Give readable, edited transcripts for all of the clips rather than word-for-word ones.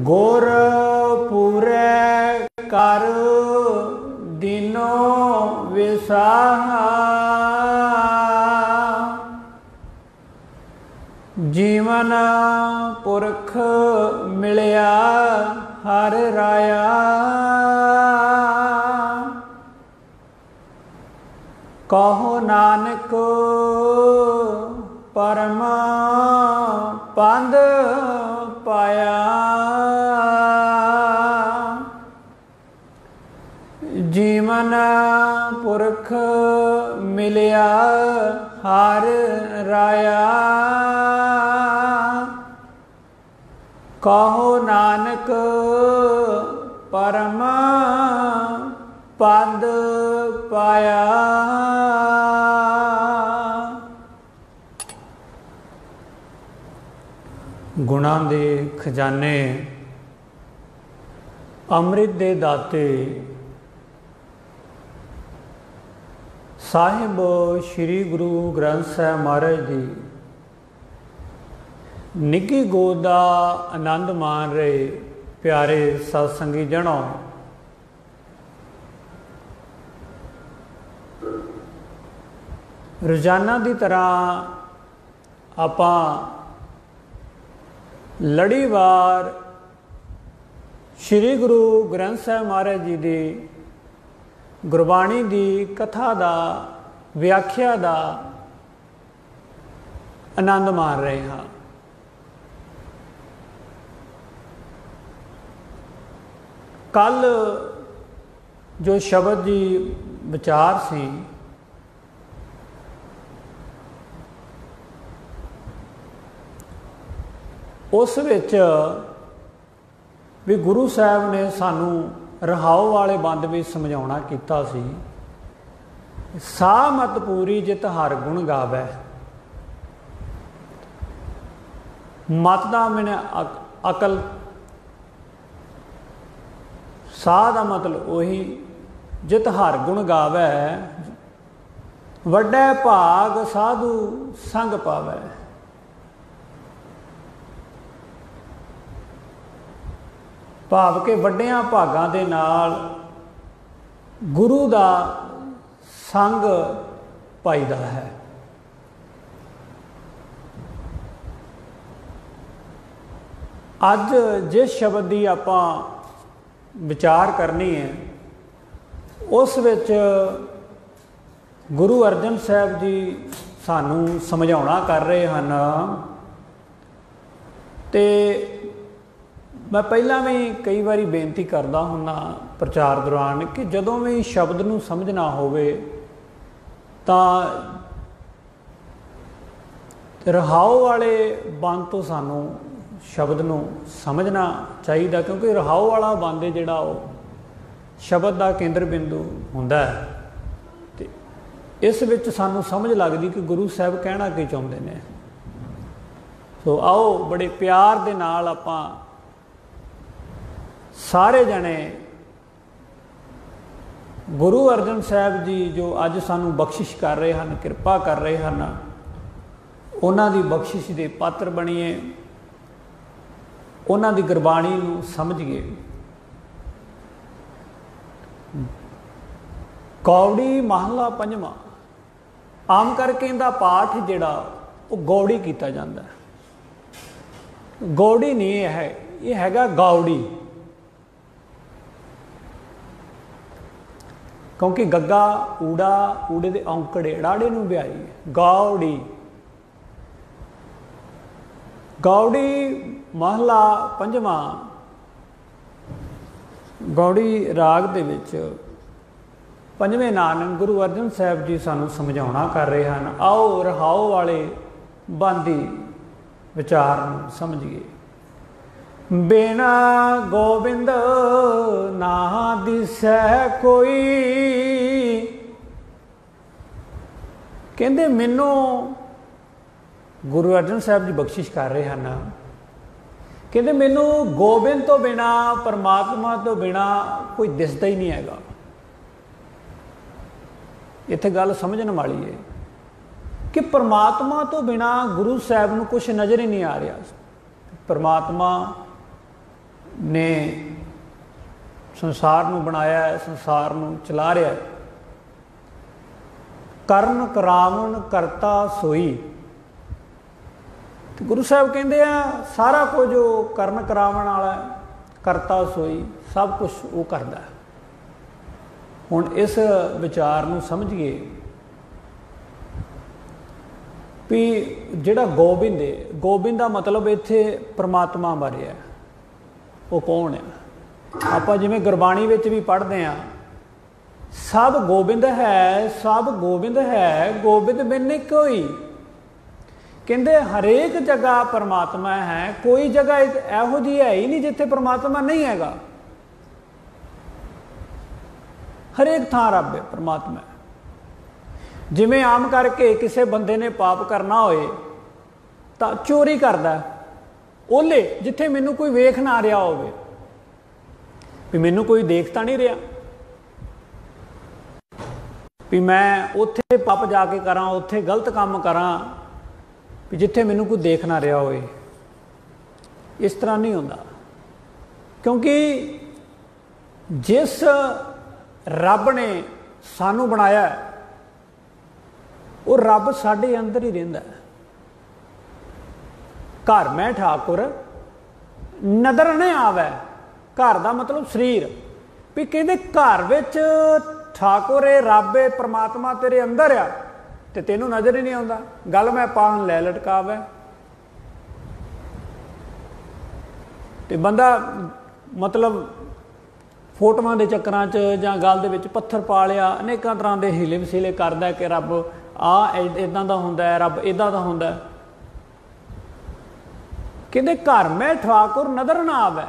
गुर पूरे कर दिनो विसाहा, जीवन पुरख मिलिया हर राया। कहो नानक परम पंद पाया, जीवन पुरख मिलिया हर राया। कहो नानक परम पद पाया। गुणां दे खजाने, अमृत दे दाते साहिब श्री गुरु ग्रंथ साहिब महाराज जी निੱਘੀ गोद का आनंद मान रहे प्यारे सत्संगी जनों, रोजाना की तरह आपां लड़ीवार श्री गुरु ग्रंथ साहिब महाराज जी की गुरबाणी की कथा का व्याख्या का आनंद मान रहे हाँ। कल जो शब्द जी विचार सी उस विच भी गुरु साहब ने सानू रहाओ वाले बंद में समझाउणा कीता सी, सा मत पूरी जित हर गुण गावै। मत दा मैंने अकल, साह का मतलब उही जित हर गुण गावै, वड्डे भाग साधु संग पावै। भाव के वड्डियां भागां दे नाल गुरु दा संग पाईदा है। अज जिस शब्द की आपां विचार करनी है उस विच गुरु अर्जन साहब जी सानू समझाउणा कर रहे हैं। तो मैं पहला भी कई बारी बेनती करता हुन्ना प्रचार दौरान कि जदों भी शब्द नूं समझना होवे तां रहाओ वाले बंद तो सानू शब्द नूं समझना चाहिए, क्योंकि रहाओ वाला बंद है जिहड़ा शब्द का केंद्र बिंदु हुंदा है। ते इस विच सानू समझ लगदी कि गुरु साहब कहना की चाहुंदे ने। सो आओ बड़े प्यार दे नाल आपां सारे जने गुरु अर्जन साहब जी जो अज सानू बख्शिश कर रहे हैं, कृपा कर रहे हैं, उन्हां दी बख्शिश दे पात्र बणीए, उन्हां दी गुरबाणी नूं समझिए। गौड़ी महला पंजवां आम करके इहदा पाठ जिहड़ा वो गौड़ी किया जाता है। गौड़ी नहीं है, ये हैगा गौड़ी, क्योंकि गग्गा ऊड़ा, ऊड़े दे औंकड़े ड़ाड़े नूं बिहारी गौड़ी। गौड़ी महला पंजवां गौड़ी राग दे विच पंजवें नानक गुरु अर्जन साहब जी सानू समझाउणा कर रहे हैं। आओ रहाओ वाले बांदी विचार नूं समझिए। बिना गोबिंद ना दिसै कोई, कहते मैनू गुरु अर्जन साहब जी बख्शिश कर रहे हैं, कहते मैनू गोबिंद तो बिना, परमात्मा तो बिना कोई दिसदा ही नहीं हैगा। इत्थे गल समझण वाली है। कि परमात्मा तो बिना गुरु साहब को कुछ नज़र ही नहीं आ रहा। परमात्मा ने संसार को बनाया है, संसार को चला रहा है। करन करावन करता सोई, तो गुरु साहब कहते हैं सारा कुछ जो करन करावन वाला करता सोई, सब कुछ वो करता है। हुण इस विचार को समझिए भी जिहड़ा गोबिंद है, गोबिंद का मतलब इत्थे परमात्मा बारे है। वो कौन है? आप जिवें गुरबाणी विच भी पढ़ते हैं, सब गोबिंद है, सब गोबिंद है, गोबिंद बिन कोई। कहते हरेक जगह परमात्मा है, कोई जगह इहो जी है ही नहीं जिथे परमात्मा नहीं हैगा। हरेक थां रब है, परमात्मा है। जिवें आम करके किसी बंदे ने पाप करना होए तो चोरी करता ओले जिथे मैनू कोई वेख ना रहा होवे, भी मैनू कोई देखता नहीं रहा, भी मैं उत्थे पाप जाके करा, उत्थे गलत काम करा, भी जिथे मैनू कोई देख ना रहा होए। इस तरह नहीं होता, क्योंकि जिस रब ने सानू बनाया है वो रब साडे अंदर ही रहिंदा है। घर मैं ठाकुर नदर नहीं आवे, घर का मतलब शरीर, भी कहते घर विच ठाकुर है, रब है, परमात्मा तेरे अंदर आ ते तेनू नज़र ही नहीं आता। गल मैं पान लै लटकावे, ते बंदा मतलब फोटोआं दे चक्करां च जां गल दे विच पत्थर पा लिया, अनेकां तरह के हीले वसीले करदा कि रब आ इदां दा हुंदा है, रब इदां दा हुंदा है। कहते घर में ठाकुर नज़र ना आवे,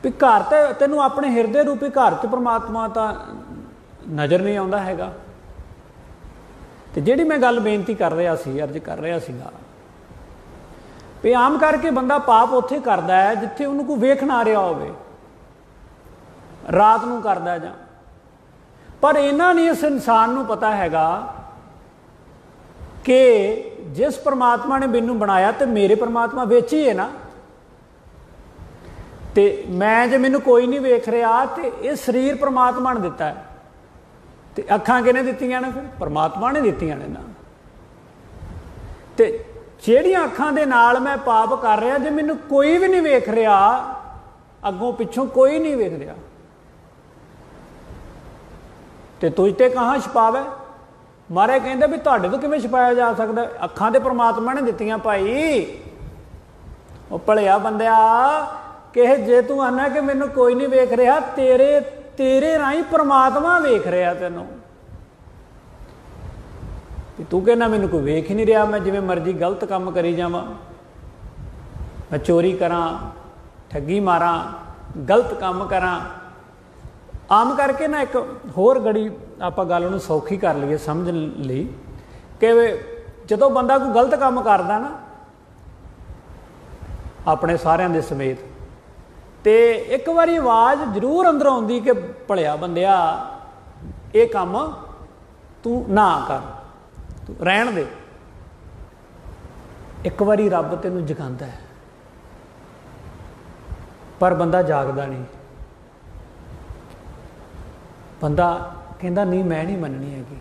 भी घर तो तेनू अपने हिरदे रूपी घर च परमात्मा तो नज़र नहीं आता हैगा। तो जिहड़ी मैं गल बेनती कर रहा सी, अर्ज कर रहा सीगा, भी आम करके बंदा पाप उत्थे करदा है जिथे उन्होंने कोई वेख ना रहा होवे, रात नूं करदा जां, पर इन्हां नहीं इस इंसान नूं पता हैगा कि जिस परमात्मा ने मैनू बनाया तो मेरे परमात्मा विच ही है ना, ते मैं जे मैनू कोई नहीं वेख रहा तो ये शरीर परमात्मा ने दिता है, तो अखां किहने दित्तियां ने? फिर परमात्मा ने दित्तियां ने ना। ते जिहड़ियां अखां दे नाल मैं पाप कर रहा, जे मैनू कोई भी नहीं वेख रहा, अगों पिछों कोई नहीं वेख रहा, तो तुझ ते कहाँ छुपावे? महाराज कहते भी तुहाडे तो किवें छुपाया जा सकता? अखां ते परमात्मा ने दित्तियां भाई। वो भलिया बंदिया कि जे तू आना कि मैनू कोई नहीं वेख रहा, तेरे राही परमात्मा वेख रहा तेनों, तू कहना मैनू कोई वेख ही नहीं रहा, मैं जिवें मर्जी गलत काम करी जावां, मैं चोरी करा, ठगी मारा, गलत काम करा। आम करके ना एक होर गड़ी आप गल नूं सौखी कर लीए समझ लई कि जदों बंदा कोई गलत काम करदा ना अपने सारिਆਂ दे समेत, तो एक बारी आवाज़ जरूर अंदरों आउंदी कि भलिया बंदिया ये काम तू ना कर, तू रहन दे। एक बारी रब तेनू जगांदा है, पर बंदा जागदा नहीं। बंदा कहता नहीं मैं नहीं मननी हैगी।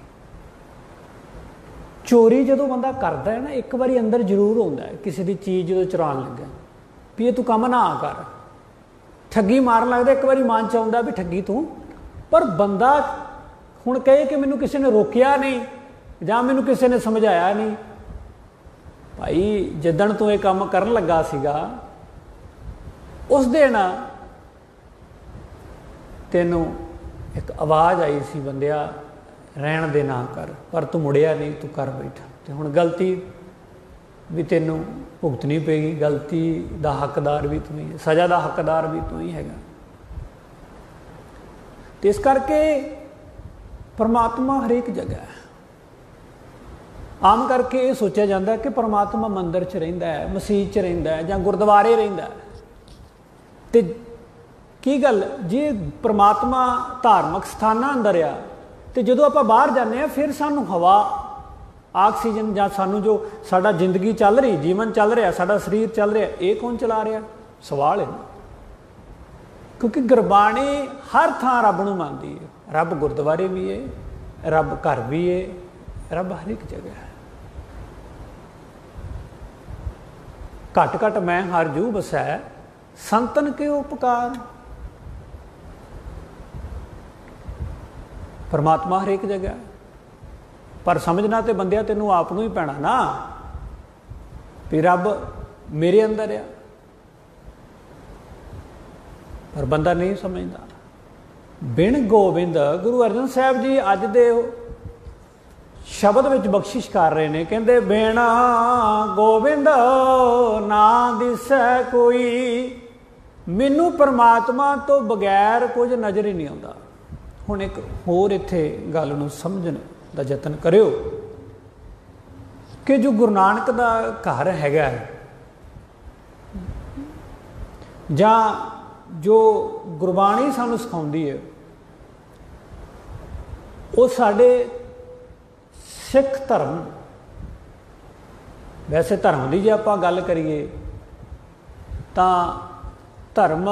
चोरी जो बंदा करता है ना, एक बारी अंदर जरूर आता है किसी की चीज़ जो चुरान लगे भी ये तू काम ना कर, ठगी मारन लगता एक बारी मन च आउंदा भी ठगी तू, पर बंदा हुण कहे कि मैनू किसी ने रोकिया नहीं जां मैनू किसी ने समझाया नहीं, भाई जिदण तू ये काम करन लगा सीगा उस दिन तेनू एक आवाज़ आई सी बंदिया रहन दे ना कर, पर तू मुड़िया नहीं, तू कर बैठा, तो हुण गलती भी तेनू भुगतनी पेगी, गलती का हकदार भी तू ही है, सज़ा का हकदार भी तू ही हैगा। तो इस करके परमात्मा हरेक जगह है। आम करके ये सोचा जाता है कि परमात्मा मंदिर च रहिंदा है, मसीह च रहिंदा है, जां गुरुद्वारे रहिंदा है। ते की गल जे परमात्मा धार्मिक स्थानां अंदर आ, तो जो आप बाहर जाने फिर सानू हवा ਆਕਸੀਜਨ ਜਾਂ ਸਾਨੂੰ ਜੋ ਸਾਡਾ ਜ਼ਿੰਦਗੀ ਚੱਲ ਰਹੀ, ਜੀਵਨ ਚੱਲ ਰਿਹਾ, ਸਾਡਾ ਸਰੀਰ ਚੱਲ ਰਿਹਾ, ਇਹ ਕੌਣ ਚਲਾ ਰਿਹਾ? ਸਵਾਲ ਹੈ। ਕਿਉਂਕਿ ਗੁਰਬਾਣੀ ਹਰ ਥਾਂ ਰੱਬ ਨੂੰ ਮੰਨਦੀ ਹੈ। ਰੱਬ ਗੁਰਦੁਆਰੇ ਵੀ ਹੈ, ਰੱਬ ਘਰ ਵੀ ਹੈ, ਰੱਬ ਹਰ ਇੱਕ ਜਗ੍ਹਾ ਹੈ। ਘਟ ਘਟ ਮੈਂ ਹਰ ਜੂ ਬਸੈ, ਸੰਤਨ ਕੇ ਉਪਕਾਰ। परमात्मा हर एक जगह, पर समझना तो बंदिया तेनों आप ही पैना ना भी रब मेरे अंदर आ, पर बंदा नहीं समझता। बिन गोबिंद गुरु अर्जन साहब जी अज दे शब्द विच बख्शिश कर रहे हैं, कहते बिन गोबिंद ना दिसै कोई, मैनू परमात्मा तो बगैर कुछ नज़र ही नहीं आता। हुण एक होर इत्थे गल नूं समझण दा यतन करियो कि जो गुरु नानक दा घर हैगा जां जो गुरबाणी सानूं सिखाउंदी है, वो साडे सिख धर्म, वैसे धर्म की जे आपां गल करिए तां धर्म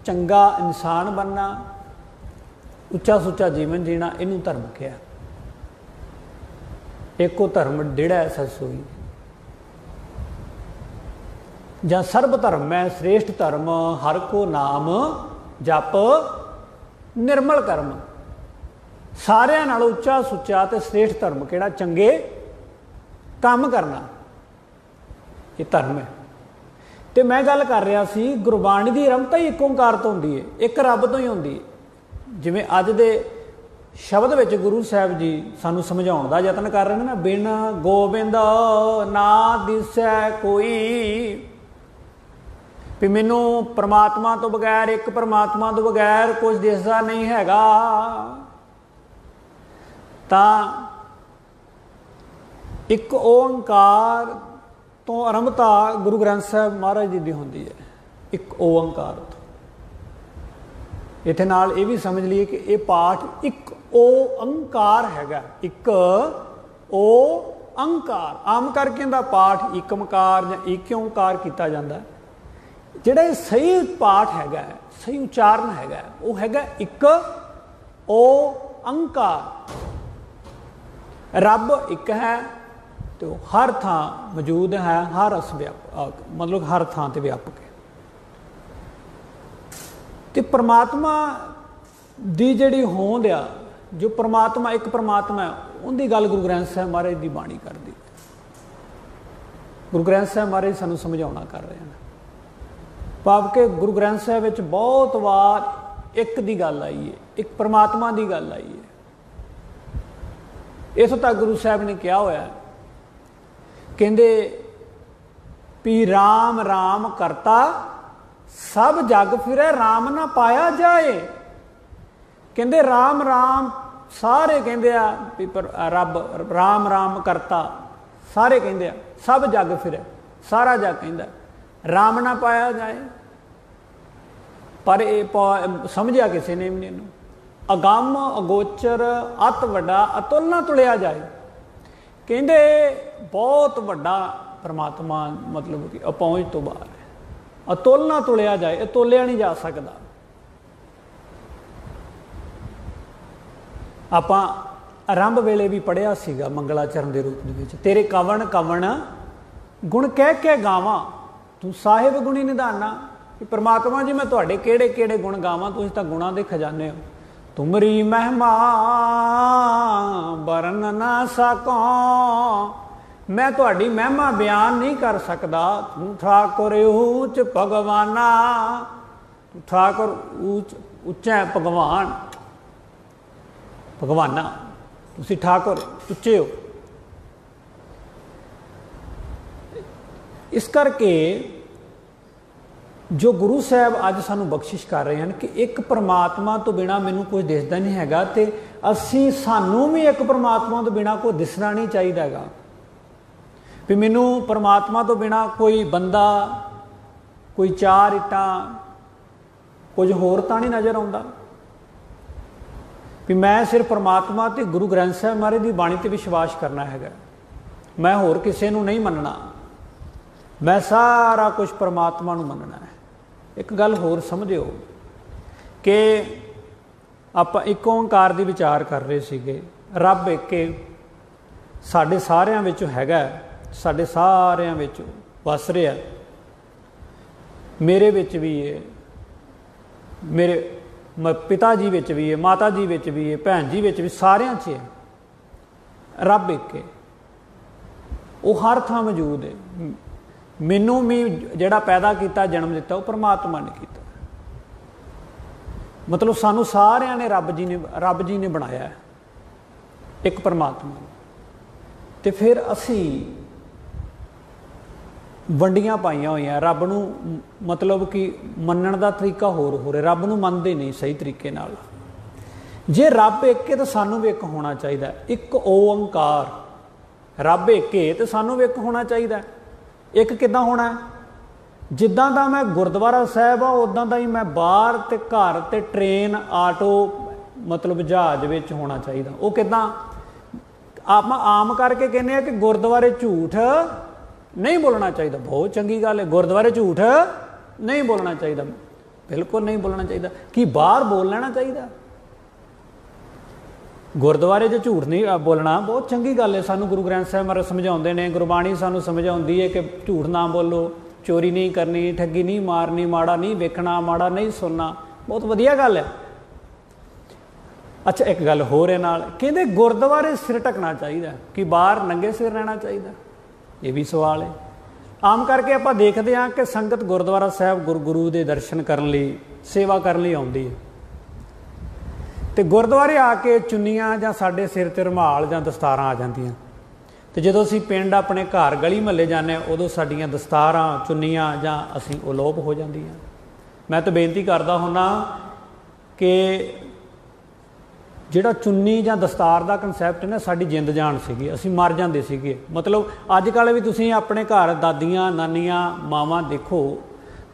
चंगा इंसान बनना, उच्चा सुच्चा जीवन जीना, इनू धर्म कहा। एको धर्म डेढ़ा है ससोई, जां सर्ब धर्म है श्रेष्ठ धर्म, हर को नाम जप निर्मल कर्म। सारिਆਂ नालों उच्चा सुच्चा ते श्रेष्ठ धर्म किहड़ा? चंगे काम करना, ये धर्म है। तो मैं गल कर रहा सी गुरबाणी की आरंभता ही एक ओंकार तो होंदी है, एक रब तो ही होंदी है। जिमें अज दे शब्द विच गुरु साहब जी सानू समझाउण दा यतन कर रहे हैं ना, बिन गोबिंद ना दिसै कोई, भी मैनू परमात्मा तो बगैर, एक परमात्मा तो बगैर कुछ दिसदा नहीं हैगा। तां एक ओंकार तो आरंभता गुरु ग्रंथ साहब महाराज जी दी होंदी है, एक ओंकार तो। इत्थे नाल ये भी समझ लीए कि यह पाठ एक ओंकार हैगा, एक ओंकार। आम करके इहदा पाठ एकमकार जां एक ओंकार किया जाता है। जिहड़ा सही पाठ हैगा, सही उच्चारण हैगा, वो हैगा एक ओंकार। रब एक है तो हर थां मौजूद है, हर रस व्यापक, मतलब हर थां ते व्यापक है। तो परमात्मा दी जिहड़ी होंद आ, जो परमात्मा एक परमात्मा है, उनकी गल गुरु ग्रंथ साहब महाराज की बाणी करती। गुरु ग्रंथ साहब महाराज सानू समझाउणा कर रहे हैं, भाव के गुरु ग्रंथ साहब विच बहुत वार एक दी गल आई है, एक परमात्मा की गल आई है। इथों तक गुरु साहब ने कहा होया, कहंदे भी राम राम करता सब जग फिरे, राम ना पाया जाए। कहंदे राम राम सारे कहंदे आ भी रब राम राम करता, सारे कहंदे आ, सब जग फिरे, सारा जग कहंदा राम ना पाया जाए। पर ये समझिया किसी ने भी नहीं। अगम अगोचर अत वड्डा अतुल ना तुलिया जाए। कहंदे बहुत वड्डा परमात्मा, मतलब कि अपहुंच तो बाहर है, अतुल ना तुलिया जाए, तोलिया नहीं जा सकता। आपां आरंभ वेले भी पढ़िया सीगा मंगलाचरण के रूप में, तेरे कवन कवन गुण कह के गावां तू साहिब गुणी निधाना। कि परमात्मा जी मैं तुहाडे किहड़े किहड़े गुण गावां, तुसीं तां गुणां दे खजाने हो। तुमरी महिमा बरन ना सकों, मैं तुहाडी महिमा बयान नहीं कर सकता। तू ठाकुर ऊच भगवाना, तू ठाकुर ऊच उच्चा है भगवान, भगवाना तुसी ठाकुर उच्चे हो। इस करके जो गुरु साहब अज सानू बख्शिश कर रहे हैं कि एक परमात्मा तो बिना मैनू कुछ दिसदा नहीं हैगा, ते असी सानू भी एक परमात्मा तो बिना कोई दिसना नहीं चाहिए हैगा। भी मैनू परमात्मा तो बिना कोई बंदा, कोई चार इट्टां, कुछ होर तां नहीं नज़र आउंदा। भी मैं सिर्फ परमात्मा ते गुरु ग्रंथ साहब महाराज की बाणी ते विश्वास करना हैगा। मैं होर किसी नूं नहीं मनना, मैं सारा कुछ परमात्मा नूं मनना है। एक गल होर समझिओ कि आपां एक ओंकार दी विचार कर रहे सीगे, रब एक साडे सारिਆਂ विचों हैगा, साडे सारिਆਂ विचों वस रहा, मेरे विच भी है, मेरे पिता जी विच भी है, माता जी विच भी है, भैन जी विच भी, सारिਆਂ 'ਚ है। रब एक है, वो हर थां मौजूद है। मैनू भी जिहड़ा पैदा किया, जन्म दिता, वो परमात्मा ने किया। मतलब सानू सारिਆਂ ने रब जी ने बनाया है, एक परमात्मा। तो फिर असी वंडियां पाइया हुई रब नूं, मतलब कि मनण दा तरीका होर हो रहा, रब नूं मनदे नहीं सही तरीके नाल। जे रब एक है तो सानू भी एक होना चाहिए। एक ओंकार, रब एक है तो सानू भी एक होना चाहिए। एक किदां होना है? जिद्दां दा मैं गुरुद्वारा साहिब आ, उदां दा ही मैं बाहर ते घर ते ट्रेन आटो मतलब जहाज विच होना चाहिए। वो किदां? आप आम करके कहने कि गुरुद्वारे झूठ नहीं बोलना चाहिए, बहुत चंगी गल है। गुरुद्वारे झूठ नहीं बोलना चाहिए, बिल्कुल नहीं बोलना चाहिए। कि बाहर बोल लेना चाहिए? गुरुद्वारे जो झूठ नहीं बोलना बहुत चंगी गल है। सानू गुरु ग्रंथ साहिब महाराज समझाते हैं, गुरबाणी सानू समझाती है कि झूठ ना बोलो, चोरी नहीं करनी, ठगी नहीं मारनी, माड़ा नहीं वेखना, माड़ा नहीं सुनना, बहुत वधिया गल है। अच्छा, एक गल होर है नाल, कहते गुरुद्वारे सिर ढकना चाहिए कि बाहर नंगे सिर रहना चाहिए? ये भी सवाल है। आम करके आप देखते हैं कि संगत गुरुद्वारा साहिब गुरु के दर्शन करने लई, सेवा करने लई आउंदी है, तो गुरुद्वारे आके चुन्नियां जां साडे सिर ते रुमाल जां दस्तारां आ जांदियां। तो जदों असीं पिंड अपने घर गली महल्ले जाने, उदों साडीआं दस्तारां चुन्नियां जां असीं अलोप हो जांदियां। मैं तो बेनती करदा हुन्ना कि जिहड़ा चुन्नी जां दस्तार दा कंसैप्ट है ना, साडी जिंद जान सीगी, असीं मर जांदे सीगे। मतलब अजकल भी तुसीं अपने घर दादियां नानियां मावां देखो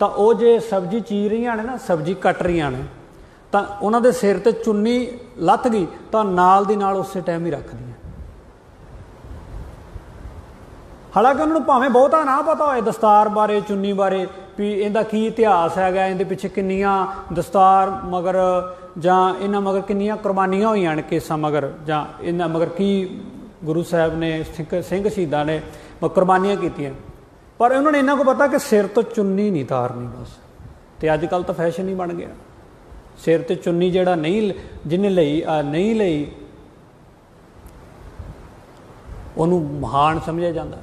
तो वो जे सब्जी चीर रहीआं ने ना, सब्जी कट रहीआं ने, तो उन्हां दे सिर ते चुन्नी लथ गई तो नाल दी नाल उस टाइम ही रख दी। हालांकि उन्होंने भावें बहुता ना पता होए दस्तार बारे, चुन्नी बारे, भी इहदा की इतिहास हैगा, इहदे पिछे किन्नियां दस्तार मगर जां इन्हां मगर किन्नियां कुर्बानियां होईयां ने केसां मगर, जां इन्हां मगर की गुरु साहब ने सिंह शहीदां ने कुर्बानियां कीतियां। पर उन्होंने इन्हां को पता कि सिर तो चुन्नी नहीं तारनी बस। तो अजकल तो फैशन ही बन गया, सिर ते चुन्नी जिहड़ा नहीं, जिन्हें लई नहीं लई उहनूं महान समझिया जांदा,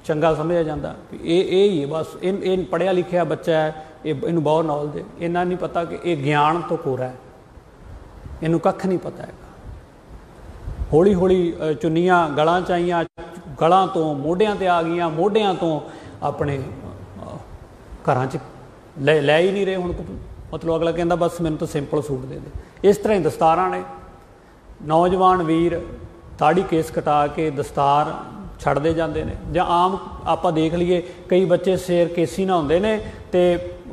चंगा समझिया जाता। ये ही है बस, इन पढ़िया लिखिया बच्चा है, इनू बहुत नॉलेज है, इन्ना नहीं पता कि यह ज्ञान तो कोरा है, इनू कख नहीं पता है। हौली हौली चुन्नियां गलों च आईयां, गलों तो मोढियां ते आ गईयां, मोढियां तो अपने घरां च लै ही नहीं रहे हुण। मतलब अगला कहता बस मैनूं तो सिंपल सूट दे दे। इस तरह ही दस्तारां ने, नौजवान वीर दाड़ी केस कटा के दस्तार छड़ते जाते हैं। जां आम आप देख लीए कई बच्चे सिर केसी ना होंदे ने, तो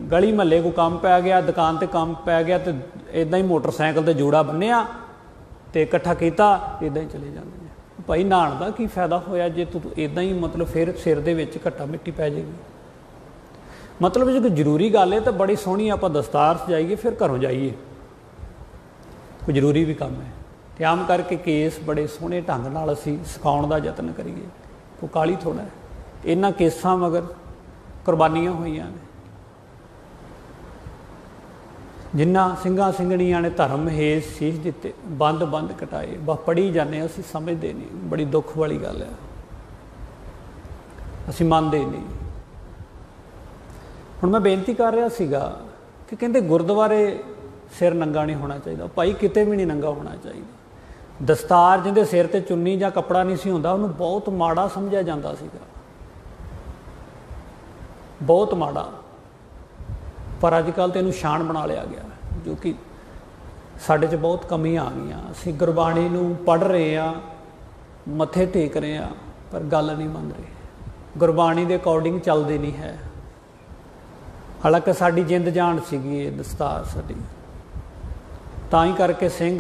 गली महल्ले को काम पै गया, दुकान ते काम पै गया, तो इदां ही मोटरसाइकिल ते जूड़ा बन्निया तो इकट्ठा किया, इदां ही चले जाते हैं। भाई नहाण दा की फायदा होया जे तू इदां ही मतलब फिर सिर दे विच घट्टा मिट्टी पै जाएगी। मतलब जो कोई जरूरी गल है तो बड़ी सोहनी आप दस्तार सजाइए फिर घरों जाइए, कोई जरूरी भी काम है। तो आम करके केस बड़े सोहने ढंग नाल असीं सिखाउण दा यतन करिए, कोई काली थोड़ा है। इन्हां केसां मगर कुर्बानियां होईयां ने, जिन्हां ਸਿੰਘਾਂ ਸਿੰਘਣੀਆਂ ने धर्म हेस शीश दिते, बंद बंद कटाए, बस पढ़ी जाने, असीं समझदे नहीं। बड़ी दुख वाली गल है, असीं मंनदे नहीं। हुण मैं बेनती कर रहा सीगा कि कहंदे गुरुद्वारे सिर नंगा नहीं होना चाहिए। भाई किते भी नहीं नंगा होना चाहिए। दस्तार जिंदे सिर ते चुन्नी जां कपड़ा नहीं सी हुंदा, उहनूं बहुत माड़ा समझिया जांदा सीगा, बहुत माड़ा। पर अजकल तो इहनूं शान बना लिया गया, जो कि साडे च बहुत कमियां आ गईयां। असीं गुरबाणी नूं पढ़ रहे हैं, मत्थे टेक रहे हैं, पर गल नहीं मन रहे, गुरबाणी दे अकॉर्डिंग चलदे नहीं है। हालांकि साडी जिंद जान सीगी ये दस्तार साडी, तां ही करके सिंह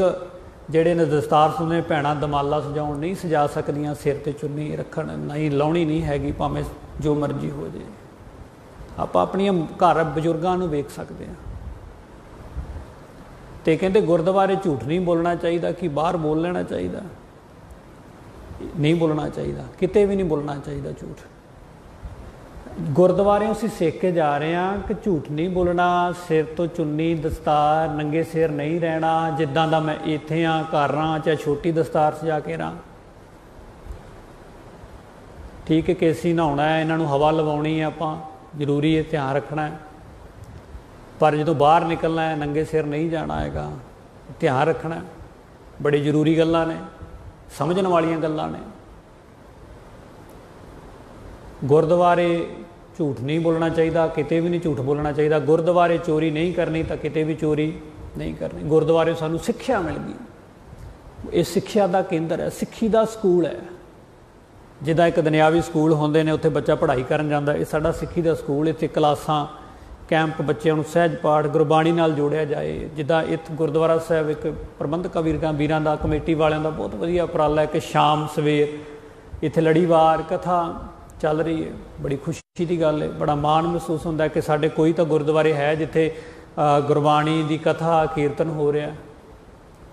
ਜਿਹੜੇ ਨੇ ਦਸਤਾਰ ਸੁਣੇ ਭੈਣਾਂ ਦਮਾਲਾ ਸਜਾਉਣ ਨਹੀਂ ਸਜਾ ਸਕਦੀਆਂ, ਸਿਰ ਤੇ ਚੁੰਨੀ ਰੱਖਣ ਨਹੀਂ, ਲਾਉਣੀ ਨਹੀਂ ਹੈਗੀ, ਭਾਵੇਂ ਜੋ ਮਰਜ਼ੀ ਹੋ ਜੇ। ਆਪਾਂ ਆਪਣੀਆਂ ਘਰ ਬਜ਼ੁਰਗਾਂ ਨੂੰ ਵੇਖ ਸਕਦੇ ਹਾਂ। ਤੇ ਕਹਿੰਦੇ ਗੁਰਦੁਆਰੇ ਝੂਠ ਨਹੀਂ ਬੋਲਣਾ ਚਾਹੀਦਾ, ਕਿ ਬਾਹਰ ਬੋਲ ਲੈਣਾ ਚਾਹੀਦਾ, ਨਹੀਂ ਬੋਲਣਾ ਚਾਹੀਦਾ, ਕਿਤੇ ਵੀ ਨਹੀਂ ਬੋਲਣਾ ਚਾਹੀਦਾ ਝੂਠ। ਗੁਰਦੁਆਰਿਓਂ ਅਸੀਂ ਸਿੱਖ ਕੇ ਜਾ ਰਹੇ ਹਾਂ ਕਿ ਝੂਠ ਨਹੀਂ ਬੋਲਣਾ, ਸਿਰ ਤੋਂ ਚੁੰਨੀ ਦਸਤਾਰ, ਨੰਗੇ ਸਿਰ ਨਹੀਂ ਰਹਿਣਾ, ਜਿੱਦਾਂ ਦਾ ਮੈਂ ਇੱਥੇ ਹਾਂ ਘਰ ਹਾਂ, ਚਾਹੇ ਛੋਟੀ ਦਸਤਾਰ ਸਜਾ ਕੇ ਰਹਾਂ। ਠੀਕ ਹੈ, ਕੇਸੀ ਨਹਾਉਣਾ ਹੈ, ਇਹਨਾਂ ਨੂੰ ਹਵਾ ਲਵਾਉਣੀ ਹੈ, ਆਪਾਂ ਜ਼ਰੂਰੀ ਹੈ, ਧਿਆਨ ਰੱਖਣਾ ਹੈ। ਪਰ ਜਦੋਂ ਬਾਹਰ ਨਿਕਲਣਾ ਹੈ ਨੰਗੇ ਸਿਰ ਨਹੀਂ ਜਾਣਾ ਹੈਗਾ, ਧਿਆਨ ਰੱਖਣਾ। ਬੜੀ ਜ਼ਰੂਰੀ ਗੱਲਾਂ ਨੇ, ਸਮਝਣ ਵਾਲੀਆਂ ਗੱਲਾਂ ਨੇ। ਗੁਰਦੁਆਰੇ ਝੂਠ ਨਹੀਂ ਬੋਲਣਾ ਚਾਹੀਦਾ, ਕਿਤੇ ਵੀ ਨਹੀਂ ਝੂਠ ਬੋਲਣਾ ਚਾਹੀਦਾ। ਗੁਰਦੁਆਰੇ ਚੋਰੀ ਨਹੀਂ ਕਰਨੀ ਤਾਂ ਕਿਤੇ ਵੀ ਚੋਰੀ ਨਹੀਂ ਕਰਨੀ। ਗੁਰਦੁਆਰੇ ਸਾਨੂੰ ਸਿੱਖਿਆ ਮਿਲ ਗਈ, ਇਹ ਸਿੱਖਿਆ ਦਾ ਕੇਂਦਰ ਹੈ, ਸਿੱਖੀ ਦਾ ਸਕੂਲ ਹੈ। ਜਿੱਦਾਂ ਇੱਕ ਦੁਨਿਆਵੀ ਸਕੂਲ ਹੁੰਦੇ ਨੇ, ਉੱਥੇ ਬੱਚਾ ਪੜ੍ਹਾਈ ਕਰਨ ਜਾਂਦਾ, ਇਹ ਸਾਡਾ ਸਿੱਖੀ ਦਾ ਸਕੂਲ। ਇੱਥੇ ਕਲਾਸਾਂ, ਕੈਂਪ, ਬੱਚਿਆਂ ਨੂੰ ਸਹਿਜ ਪਾਠ, ਗੁਰਬਾਣੀ ਨਾਲ ਜੋੜਿਆ ਜਾਏ। ਜਿੱਦਾਂ ਇੱਥੇ ਗੁਰਦੁਆਰਾ ਸਾਹਿਬ ਇੱਕ ਪ੍ਰਬੰਧਕਾਂ ਵੀਰਾਂ ਦਾ, ਕਮੇਟੀ ਵਾਲਿਆਂ ਦਾ ਬਹੁਤ ਵਧੀਆ ਉਪਰਾਲਾ ਹੈ ਕਿ ਸ਼ਾਮ ਸਵੇਰ ਇੱਥੇ ਲੜੀਵਾਰ ਕਥਾ ਚੱਲ ਰਹੀ ਹੈ। ਬੜੀ ਖੁਸ਼ੀ ਦੀ ਗੱਲ ਹੈ, ਬੜਾ ਮਾਣ ਮਹਿਸੂਸ ਹੁੰਦਾ ਕਿ ਸਾਡੇ ਕੋਈ ਤਾਂ ਗੁਰਦੁਆਰੇ ਹੈ ਜਿੱਥੇ ਗੁਰਬਾਣੀ ਦੀ ਕਥਾ ਕੀਰਤਨ ਹੋ ਰਿਹਾ,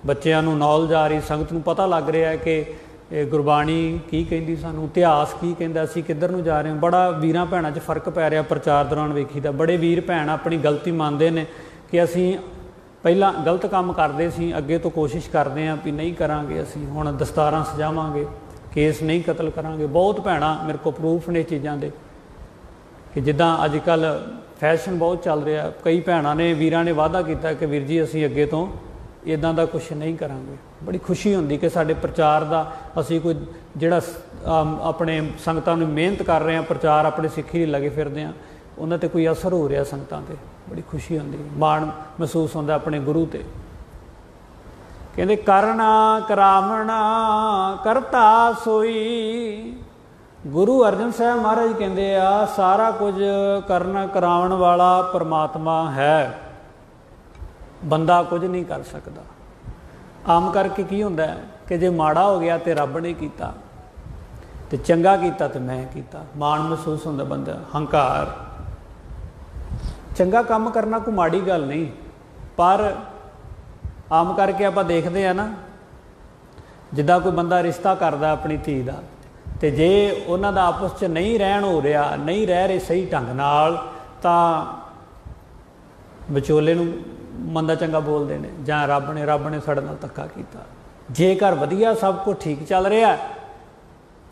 ਬੱਚਿਆਂ ਨੂੰ ਨੌਲੇਜ ਆ ਰਹੀ, ਸੰਗਤ ਨੂੰ ਪਤਾ ਲੱਗ ਰਿਹਾ ਹੈ ਕਿ ਇਹ ਗੁਰਬਾਣੀ ਕੀ ਕਹਿੰਦੀ ਸਾਨੂੰ, ਇਤਿਹਾਸ ਕੀ ਕਹਿੰਦਾ, ਅਸੀਂ ਕਿੱਧਰ ਨੂੰ ਜਾ ਰਹੇ ਹਾਂ। ਬੜਾ ਵੀਰਾਂ ਭੈਣਾਂ 'ਚ ਫਰਕ ਪੈ ਰਿਹਾ ਪ੍ਰਚਾਰ ਦੌਰਾਨ ਵੇਖੀਦਾ। ਬੜੇ ਵੀਰ ਭੈਣ ਆਪਣੀ ਗਲਤੀ ਮੰਨਦੇ ਨੇ ਕਿ ਅਸੀਂ ਪਹਿਲਾਂ ਗਲਤ ਕੰਮ ਕਰਦੇ ਸੀ, ਅੱਗੇ ਤੋਂ ਕੋਸ਼ਿਸ਼ ਕਰਦੇ ਹਾਂ ਵੀ ਨਹੀਂ ਕਰਾਂਗੇ, ਅਸੀਂ ਹੁਣ ਦਸਤਾਰਾਂ ਸਜਾਵਾਂਗੇ, ਕੇਸ ਨਹੀਂ ਕਤਲ ਕਰਾਂਗੇ। ਬਹੁਤ ਭੈਣਾਂ ਮੇਰੇ ਕੋਲ ਪ੍ਰੂਫ ਨੇ ਚੀਜ਼ਾਂ ਦੇ ਕਿ ਜਿੱਦਾਂ ਅੱਜ ਕੱਲ੍ਹ ਫੈਸ਼ਨ ਬਹੁਤ ਚੱਲ ਰਿਹਾ, ਕਈ ਭੈਣਾਂ ਨੇ, ਵੀਰਾਂ ਨੇ ਵਾਅਦਾ ਕੀਤਾ ਕਿ ਵੀਰ ਜੀ ਅਸੀਂ ਅੱਗੇ ਤੋਂ ਇੱਦਾਂ ਦਾ ਕੁਛ ਨਹੀਂ ਕਰਾਂਗੇ। ਬੜੀ ਖੁਸ਼ੀ ਹੁੰਦੀ ਕਿ ਸਾਡੇ ਪ੍ਰਚਾਰ ਦਾ ਅਸੀਂ ਕੋਈ ਜਿਹੜਾ ਆਪਣੇ ਸੰਗਤਾਂ ਨੂੰ ਮਿਹਨਤ ਕਰ ਰਹੇ ਹਾਂ, ਪ੍ਰਚਾਰ ਆਪਣੇ ਸਿੱਖੀ ਲਈ ਲੱਗੇ ਫਿਰਦੇ ਹਾਂ, ਉਹਨਾਂ 'ਤੇ ਕੋਈ ਅਸਰ ਹੋ ਰਿਹਾ ਸੰਗਤਾਂ 'ਤੇ। ਬੜੀ ਖੁਸ਼ੀ ਹੁੰਦੀ, ਮਾਣ ਮਹਿਸੂਸ ਹੁੰਦਾ ਆਪਣੇ ਗੁਰੂ 'ਤੇ। ਕਹਿੰਦੇ ਕਰਨਾ ਕਰਾਵਣਾ ਕਰਤਾ ਸੋਈ। ਗੁਰੂ ਅਰਜਨ ਸਾਹਿਬ ਮਹਾਰਾਜ ਕਹਿੰਦੇ ਆ ਸਾਰਾ ਕੁਝ ਕਰਨ ਕਰਾਉਣ ਵਾਲਾ ਪਰਮਾਤਮਾ ਹੈ, ਬੰਦਾ ਕੁਝ ਨਹੀਂ ਕਰ ਸਕਦਾ। ਆਮ ਕਰਕੇ ਕੀ ਹੁੰਦਾ ਕਿ ਜੇ ਮਾੜਾ ਹੋ ਗਿਆ ਤੇ ਰੱਬ ਨੇ ਕੀਤਾ, ਤੇ ਚੰਗਾ ਕੀਤਾ ਤੇ ਮੈਂ ਕੀਤਾ, ਮਾਣ ਮਹਿਸੂਸ ਹੁੰਦਾ ਬੰਦਾ, ਹੰਕਾਰ। ਚੰਗਾ ਕੰਮ ਕਰਨਾ ਕੋਈ ਮਾੜੀ ਗੱਲ ਨਹੀਂ, ਪਰ ਆਮ ਕਰਕੇ ਆਪਾਂ ਦੇਖਦੇ ਆ ਨਾ, ਜਿੱਦਾਂ ਕੋਈ ਬੰਦਾ ਰਿਸ਼ਤਾ ਕਰਦਾ ਆਪਣੀ ਧੀ ਦਾ, ਤੇ ਜੇ ਉਹਨਾਂ ਦਾ ਆਪਸ 'ਚ ਨਹੀਂ ਰਹਿਣ ਹੋ ਰਿਹਾ, ਨਹੀਂ ਰਹਿ ਰਹੇ ਸਹੀ ਢੰਗ ਨਾਲ, ਤਾਂ ਵਿਚੋਲੇ ਨੂੰ ਮੰਦਾ ਚੰਗਾ ਬੋਲਦੇ ਨੇ, ਜਾਂ ਰੱਬ ਨੇ ਸਾਡੇ ਨਾਲ ਧੱਕਾ ਕੀਤਾ। ਜੇਕਰ ਵਧੀਆ ਸਭ ਕੁਝ ਠੀਕ ਚੱਲ ਰਿਹਾ,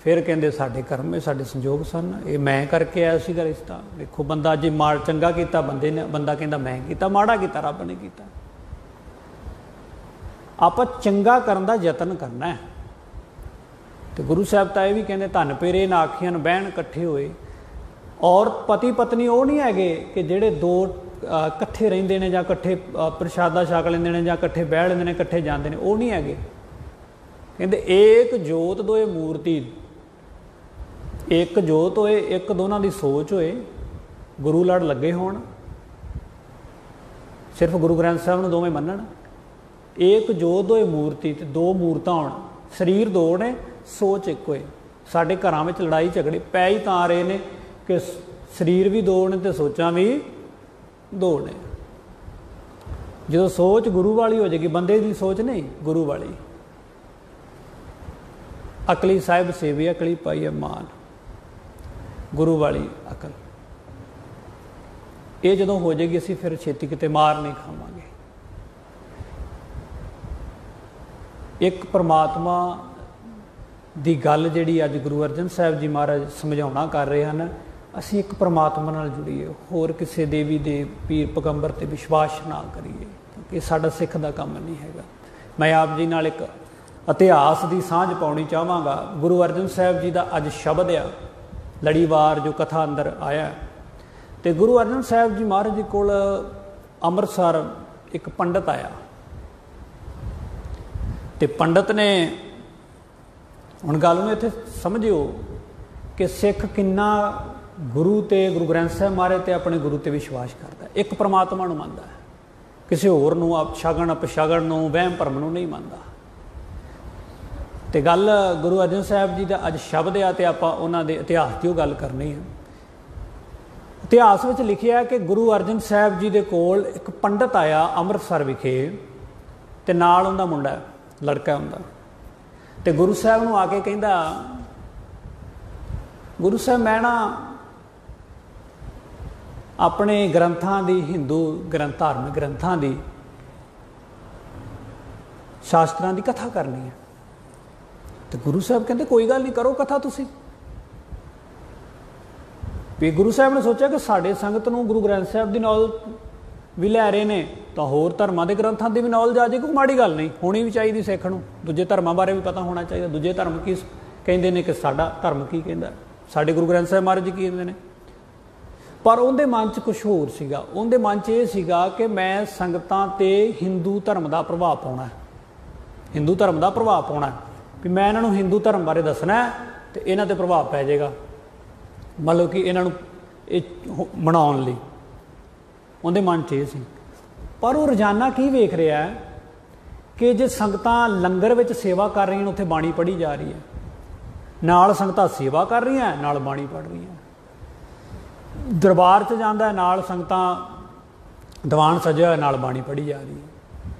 ਫਿਰ ਕਹਿੰਦੇ ਸਾਡੇ ਕਰਮ, ਸਾਡੇ ਸੰਜੋਗ ਸਨ, ਇਹ ਮੈਂ ਕਰਕੇ ਆਇਆ ਸੀਗਾ ਰਿਸ਼ਤਾ। ਵੇਖੋ ਬੰਦਾ ਜੇ ਚੰਗਾ ਕੀਤਾ ਬੰਦਾ ਕਹਿੰਦਾ ਮੈਂ ਕੀਤਾ, ਮਾੜਾ ਕੀਤਾ ਰੱਬ ਨੇ ਕੀਤਾ। ਆਪਾਂ ਚੰਗਾ ਕਰਨ ਦਾ ਯਤਨ ਕਰਨਾ ਹੈ। ਤੇ ਗੁਰੂ ਸਾਹਿਬ ਤਾਂ ਇਹ ਵੀ ਕਹਿੰਦੇ ਧਨ ਪੇਰੇ ਨਾ ਆਖੀਆਂ ਬਹਿਣ ਇਕੱਠੇ ਹੋਏ। ਔਰ ਪਤੀ ਪਤਨੀ ਉਹ ਨਹੀਂ ਹੈਗੇ ਕਿ ਜਿਹੜੇ ਦੋ ਇਕੱਠੇ ਰਹਿੰਦੇ ਨੇ, ਜਾਂ ਇਕੱਠੇ ਪ੍ਰਸ਼ਾਦਾ ਛਕ ਲੈਂਦੇ ਨੇ, ਜਾਂ ਇਕੱਠੇ ਬਹਿ ਲੈਂਦੇ ਨੇ, ਇਕੱਠੇ ਜਾਂਦੇ ਨੇ, ਉਹ ਨਹੀਂ ਹੈਗੇ। ਕਹਿੰਦੇ ਏਕ ਜੋਤ ਦੋਏ ਮੂਰਤੀ, ਇੱਕ ਜੋਤ ਹੋਏ, ਇੱਕ ਦੋਨਾਂ ਦੀ ਸੋਚ ਹੋਏ, ਗੁਰੂ ਲੜ ਲੱਗੇ ਹੋਣ, ਸਿਰਫ ਗੁਰੂ ਗ੍ਰੰਥ ਸਾਹਿਬ ਨੂੰ ਦੋਵੇਂ ਮੰਨਣ। ਏਕ ਜੋਤ ਦੋਏ ਮੂਰਤੀ, ਤੇ ਦੋ ਮੂਰਤਾਂ ਹੋਣ, ਸਰੀਰ ਦੋ ਨੇ, ਸੋਚ ਇੱਕ ਹੋਏ। ਸਾਡੇ ਘਰਾਂ ਵਿੱਚ ਲੜਾਈ ਝਗੜੇ ਪੈ ਹੀ ਤਾਂ ਰਹੇ ਨੇ ਕਿ ਸਰੀਰ ਵੀ ਦੋ ਨੇ ਤੇ ਸੋਚਾਂ ਵੀ ਦੋ ਨੇ। ਜਦੋਂ ਸੋਚ ਗੁਰੂ ਵਾਲੀ ਹੋ ਜਾਏਗੀ, ਬੰਦੇ ਦੀ ਸੋਚ ਨਹੀਂ, ਗੁਰੂ ਵਾਲੀ। ਅਕਲੀ ਸਾਹਿਬ ਸੇਵੀ ਅਕਲੀ ਪਾਈ ਮਾਨ, ਗੁਰੂ ਵਾਲੀ ਅਕਲ। ਇਹ ਜਦੋਂ ਹੋ ਜਾਏਗੀ, ਅਸੀਂ ਫਿਰ ਛੇਤੀ ਕਿਤੇ ਮਾਰ ਨਹੀਂ ਖਾਵਾਂਗੇ। ਇੱਕ ਪਰਮਾਤਮਾ ਦੀ ਗੱਲ ਜਿਹੜੀ ਅੱਜ ਗੁਰੂ ਅਰਜਨ ਸਾਹਿਬ ਜੀ ਮਹਾਰਾਜ ਸਮਝਾਉਣਾ ਕਰ ਰਹੇ ਹਨ, ਅਸੀਂ ਇੱਕ ਪਰਮਾਤਮਾ ਨਾਲ ਜੁੜੀਏ, ਹੋਰ ਕਿਸੇ ਦੇਵੀ ਦੇ ਪੀਰ ਪੈਗੰਬਰ 'ਤੇ ਵਿਸ਼ਵਾਸ ਨਾ ਕਰੀਏ, ਕਿਉਂਕਿ ਸਾਡਾ ਸਿੱਖ ਦਾ ਕੰਮ ਨਹੀਂ ਹੈਗਾ। ਮੈਂ ਆਪ ਜੀ ਨਾਲ ਇੱਕ ਇਤਿਹਾਸ ਦੀ ਸਾਂਝ ਪਾਉਣੀ ਚਾਹਾਂਗਾ। ਗੁਰੂ ਅਰਜਨ ਸਾਹਿਬ ਜੀ ਦਾ ਅੱਜ ਸ਼ਬਦ ਆ, ਲੜੀਵਾਰ ਜੋ ਕਥਾ ਅੰਦਰ ਆਇਆ। ਤੇ ਗੁਰੂ ਅਰਜਨ ਸਾਹਿਬ ਜੀ ਮਹਾਰਾਜ ਜੀ ਕੋਲ ਅੰਮ੍ਰਿਤਸਰ ਇੱਕ ਪੰਡਤ ਆਇਆ, ਤੇ ਪੰਡਤ ਨੇ, ਹੁਣ ਗੱਲ ਨੂੰ ਇੱਥੇ ਸਮਝਿਓ ਕਿ ਸਿੱਖ ਕਿੰਨਾ ਗੁਰੂ ਤੇ, ਗੁਰੂ ਗ੍ਰੰਥ ਸਾਹਿਬ ਮਹਾਰਾਜ ਤੇ, ਆਪਣੇ ਗੁਰੂ ਤੇ ਵਿਸ਼ਵਾਸ ਕਰਦਾ। ਇੱਕ ਪਰਮਾਤਮਾ ਨੂੰ ਮੰਨਦਾ ਹੈ, ਕਿਸੇ ਹੋਰ ਨੂੰ, ਸ਼ਗਨ ਅਪਸ਼ਗਨ ਨੂੰ, ਵਹਿਮ ਭਰਮ ਨੂੰ ਨਹੀਂ ਮੰਨਦਾ। तो गल गुरु अर्जन साहब जी का अज शब्द आ तो आप उन्होंने इतिहास की गल करनी है। इतिहास में लिखिया है कि गुरु अर्जन साहब जी के कोल एक पंडित आया अमृतसर विखे, तो नाल उनका मुंडा लड़का उनका, तो गुरु साहब नूं आके कहंदा, गुरु साहब मैं ना अपने ग्रंथां दी, हिंदू ग्रंथ धार्मिक ग्रंथां दी, शास्त्रां दी कथा करनी है। तो गुरु साहब कहते कोई गल नहीं, करो कथा तुसी। भी गुरु साहब ने सोचा कि साडे संगत नूं गुरु ग्रंथ साहब की नॉलेज भी लै रहे ने, तो होर धर्मां दे ग्रंथां दी भी नॉलेज आ जाए, कोई माड़ी गल नहीं, होनी भी चाहिए सिख नूं, दूजे धर्मां बारे भी पता होना चाहिए, दूजे धर्म की कहंदे ने कि साडा धर्म की कहंदा, साडे गुरु ग्रंथ साहब महाराज जी की कहंदे ने। पर उनके मन च कुछ होर सीगा, उनके मन च ये सीगा कि मैं संगतां ते हिंदू धर्म का प्रभाव पाउणा है, हिंदू धर्म का प्रभाव पाउणा है, भी मैं इन्हां नूं हिंदू धर्म बारे दसना है, तो इन्हां ते प्रभाव पै जाएगा, मतलब कि इन्हां नूं मनाउण लई उनके मन च ये सी। पर वो रोजाना की वेख रहा है कि जे संगतां लंगर विच सेवा कर रही हैं, उत्थे बाणी पढ़ी जा रही है, नाल संगतां सेवा कर रही हैं, नाल बाणी पढ़ रही हैं, दरबार च जांदा है, नाल संगतां दीवान सजिया होया, नाल बाणी पढ़ी जा रही है।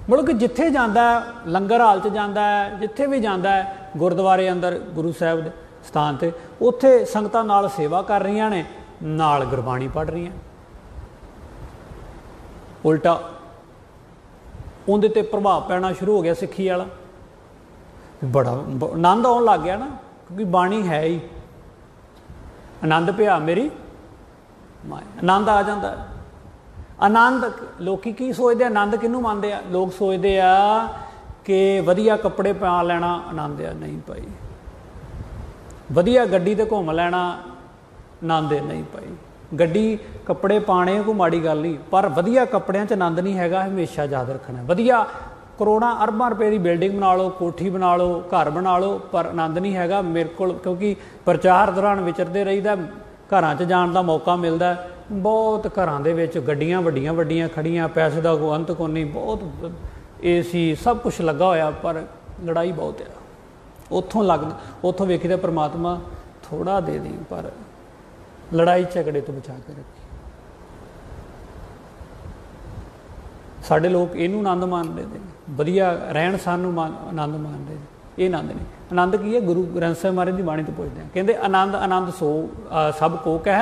मतलब कि जिथे जांदा है, लंगर हाल च जांदा है, जिथे भी जांदा है, गुरुद्वारे अंदर गुरु साहब दे स्थान ते, उत्थे संगतां नाल सेवा कर रही ने, नाल गुरबाणी पढ़ रही हैं। उल्टा उनदे ते प्रभाव पैना शुरू हो गया सिक्खी वाला, बड़ा आनंद आउण लग गया ना, क्योंकि बाणी है ही आनंद पिया मेरी माया, आनंद आ जाता है। आनंद लोग की सोचते, आनंद किनू मानते हैं, लोग सोचते आ कि वधिया कपड़े पा लेना आनंद है, नहीं भाई, वधिया गड्डी ते घूम लेना आनंद है, नहीं भाई, गड्डी कपड़े पाने कोई माड़ी गल नहीं, पर वधिया कपड़ियां च आनंद नहीं हैगा, हमेशा याद रखना है। वधिया करोड़ां अरबां रुपए की बिल्डिंग बना लो, कोठी बना लो, घर बना लो, पर आनंद नहीं हैगा मेरे को, क्योंकि प्रचार दौरान विचरते रहीदा, घरां च जाण दा मौका मिलता है, बहुत घरां दे विच गड्डियां वड्डियां वड्डियां खड़ियां, पैसे का कोई अंत को नहीं, बहुत AC सब कुछ लगा होया, पर लड़ाई बहुत है। उत्थों लगदा, उत्थों वेखीदा परमात्मा थोड़ा दे दी, पर लड़ाई झगड़े तो बचा के रखी। साडे लोग इनू आनंद मानते हैं, वधिया रहन सहन आनंद मानते हैं, ये आनंद नहीं। आनंद की है, गुरु ग्रंथ साहब महाराज की बाणी तो पुछते हैं, कहते आनंद आनंद सो सब को कह,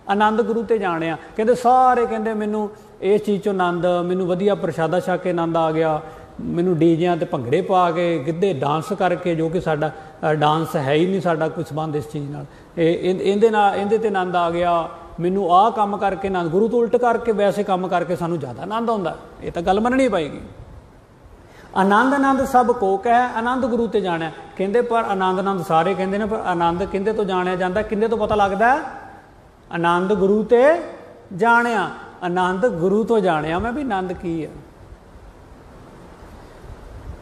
आनंद गुरु ते जाने, कहते सारे कहते मैनू इस चीज़ चो आनंद, मैनू वधिया प्रशादा छक के आनंद आ गया, मैनू डीजियां ते भंगड़े पा के गिद्धे डांस करके, जो कि साडा डांस है ही नहीं, साडा कोई संबंध इस चीज़ नाल, इहदे ते आनंद आ गया, मैनू आह काम करके आनंद, गुरु तो उल्ट करके वैसे काम करके सानू ज़्यादा आनंद आउंदा, ये तो गल मननी पाएगी। आनंद आनंद सब को कह, आनंद गुरु ते जाने, कहते पर आनंद आनंद सारे कहते हैं, पर आनंद किंदे तो जाने जाता, किंदे तो पता लगता है, आनंद गुरु ते जानिया, आनंद गुरु तो जानिया मैं भी आनंद की है।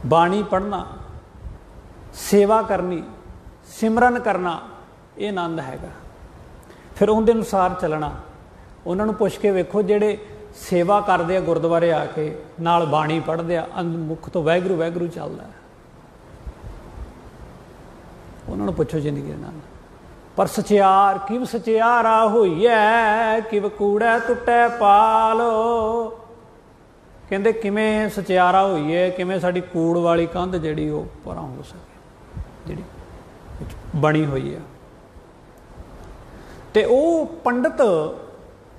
बाणी पढ़ना, सेवा करनी, सिमरन करना, ये आनंद हैगा। फिर उनके अनुसार चलना, उन्होंने पुछ के वेखो जेड़े सेवा करते हैं गुरुद्वारे आके, नाल बाणी पढ़ते हैं, मुख तो वाहगुरू वाहगुरू चलता है, उन्होंने पुछो जिंदगी आनंद। पर सचियार किव सचियारा होई है, किव कूड़ा टुटे पालो, कहते किमें सचियारा होई है, किमें साडी कूड़ वाली कंध जिहड़ी वो परां हो सके, जिहड़ी बनी हुई है। ते वो पंडित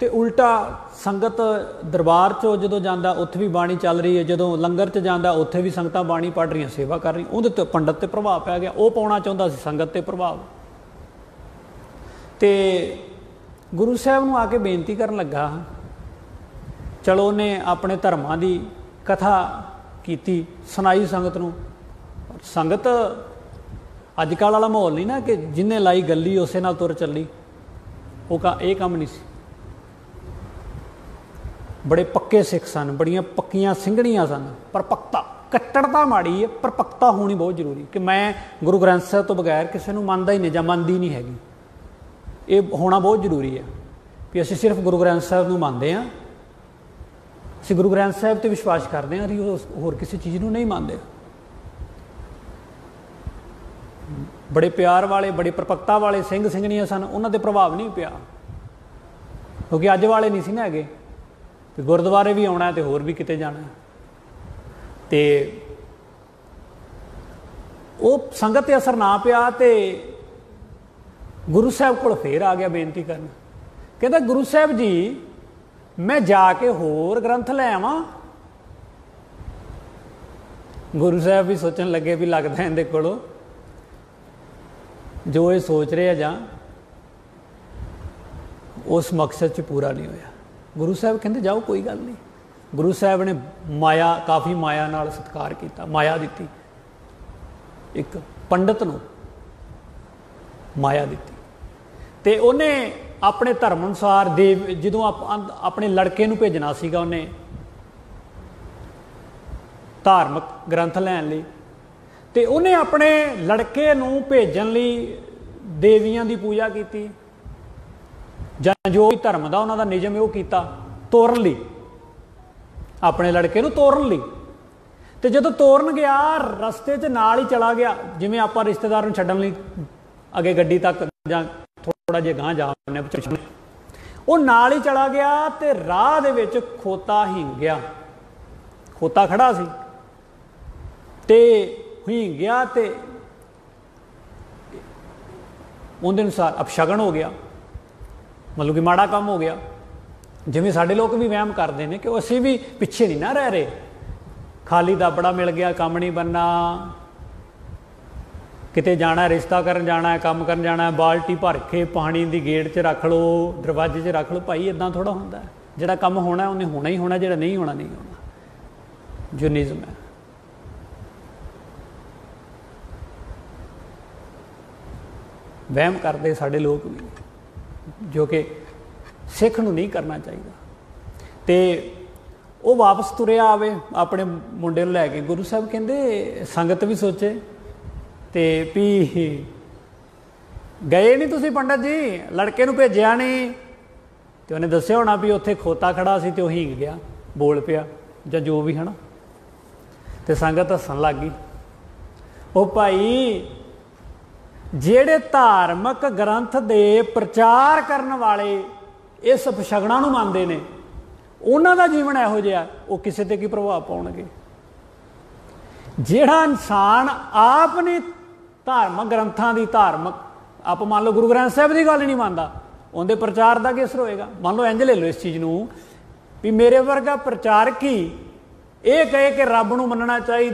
ते उल्टा संगत दरबार चो जो जाता उत्थे भी बाणी चल रही है, जो लंगर च जाता उत्थे भी संगतां बाणी पढ़ रही, सेवा कर रही, उहदे ते पंडित ते प्रभाव पै गया, वो पाउणा चाहुंदा सी संगत ते प्रभाव। ते गुरु साहब नूं आके बेनती करन लगा, चलो उन्हें अपने धर्मां दी कथा कीती, सुनाई संगत नूं। संगत अजकल वाला माहौल नहीं ना कि जिन्हें लाई गली उसे नाल तुर चली, वो ये काम नहीं सी। बड़े पक्के सिख सन, बड़ियां पक्कियां सिंघड़ियां सन, पर पक्ता कट्टड़ता माड़ी है, पर पक्ता होनी बहुत जरूरी, कि मैं गुरु ग्रंथ साहब तो बगैर किसी को मनता ही नहीं जां मनदी नहीं हैगी, ये होना बहुत जरूरी है कि असीं सिर्फ गुरु ग्रंथ साहब को मानते हैं, असीं गुरु ग्रंथ साहब ते विश्वास करते हैं, असीं होर किसी चीज़ को नहीं मानते। बड़े प्यार वाले बड़ी परपक्ता वाले सिंह ਸਿੰਘਣੀਆਂ सन, उन्हों पर प्रभाव नहीं पिया, क्योंकि अज वाले नहीं सी ना है कि गुरुद्वारे भी आना तो होर भी किते जाना। तो वो संगत ते असर ना पिया तो गुरु साहब को फिर आ गया बेनती करना, कहता गुरु साहब जी मैं जाके होर ग्रंथ लै आवां। गुरु साहब भी सोचन लगे भी लगता इहदे कोलों जो ये सोच रहे जां उस मकसद च पूरा नहीं होया। गुरु साहब कहते जाओ कोई गल नहीं। गुरु साहब ने माया काफ़ी माया नाल सत्कार किया, माया दी एक पंडित नूं माया दी ते उन्हें अपने धर्म अनुसार देव जदों अपने लड़के नूं भेजना सीगा उन्हें धार्मिक ग्रंथ लैण लई ते उन्हें अपने लड़के नूं भेजण लई देवियां दी पूजा की जां जो भी धर्म दा उन्हां दा नियम है वो कीता तोरन लई, अपने लड़के नूं तोरन लई। ते जदों तोरन गया रस्ते च नाल ही चला गया, जिवें आपां रिश्तेदार नूं छड्डण लई अगे गड्डी तक जां थोड़ा जिहा गांह जाने वो नाल ही चला गया ते राह दे विच खोता हिंग गया, खोता खड़ा सी ते हिंग गया ते उहदे अनुसार अपशगन हो गया, मतलब कि माड़ा काम हो गया। जिवें साडे लोग भी वहम करते हैं कि असीं भी पिछे नहीं ना रह रहे, खाली दाबड़ा मिल गया काम नहीं बनना, किते जाना रिश्ता करन जाना है काम करन जाना है, बाल्टी भर के पानी की गेट च रख लो दरवाजे च रख लो। भाई इदां थोड़ा होंदा है, जिहड़ा काम होना है उन्हें होना ही होना, जिहड़ा नहीं होना नहीं होना। जो निज़म है वहम करते साडे लोग भी, जो कि सिख नूं नहीं करना चाहिए। तो वो वापस तुरिया आवे अपने मुंडे नूं लैके, गुरु साहब कहंदे संगत भी सोचे ते भी गए नहीं तुसीं पंडित जी, लड़के नूं भेजिया नहीं, तो उन्हें दस्सिया होना भी उत्थे खोता खड़ा सी ते वो हिंग गया बोल पिया जां जो भी है ना। तो संगत हसन लग गई। वो भाई ਜਿਹੜੇ धार्मिक ग्रंथ दे प्रचार करने वाले इस अपशगना नूं ਮੰਨਦੇ ने, उन्हां दा जीवन इहो जिहा वो किसी ते की प्रभाव पाउणगे। ਜਿਹੜਾ इंसान आप नहीं धार्मिक ग्रंथां दी धार्मिक आप मान लो गुरु ग्रंथ साहिब की गल नहीं मानता, उनके प्रचार का की असर होएगा। मान लो इंज ले लो इस चीज़ नूं भी मेरे वर्गा प्रचारक ही ये कहे कि रब नूं मनना चाहिए,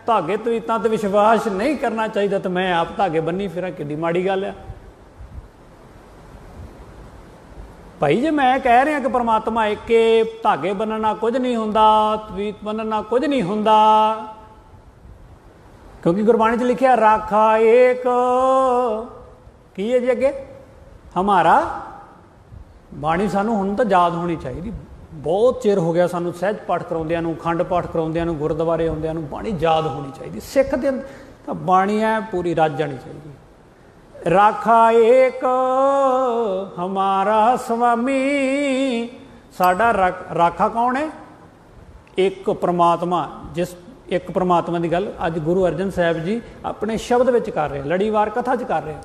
धागे तवीतां ते विश्वास नहीं करना चाहिए, तो मैं आप धागे बन्नी फिरां, किड्डी माड़ी गल है। भाई जे मैं कह रहा कि परमात्मा एक के धागे बन्नना कुछ नहीं हुंदा, तवीत बन्नना कुछ नहीं हुंदा, क्योंकि गुरबाणी च लिखिया राखा एक की है जी अगे हमारा। बाणी सानू हुण तां याद होनी चाहिए, बहुत चिर हो गया सानू सहज पाठ कराउंदियां नूं, खंड पाठ कराउंदियां नूं, गुरुद्वारे आउंदियां नूं, बाणी याद होनी चाहिए। सिख दे तां बाणी है पूरी रज जानी चाहिए। राखा एक हमारा स्वामी, साडा राखा कौन है? एक परमात्मा। जिस एक परमात्मा की गल अज गुरु अर्जन साहब जी अपने शब्द विच कर रहे, लड़ीवार कथा च कर रहे।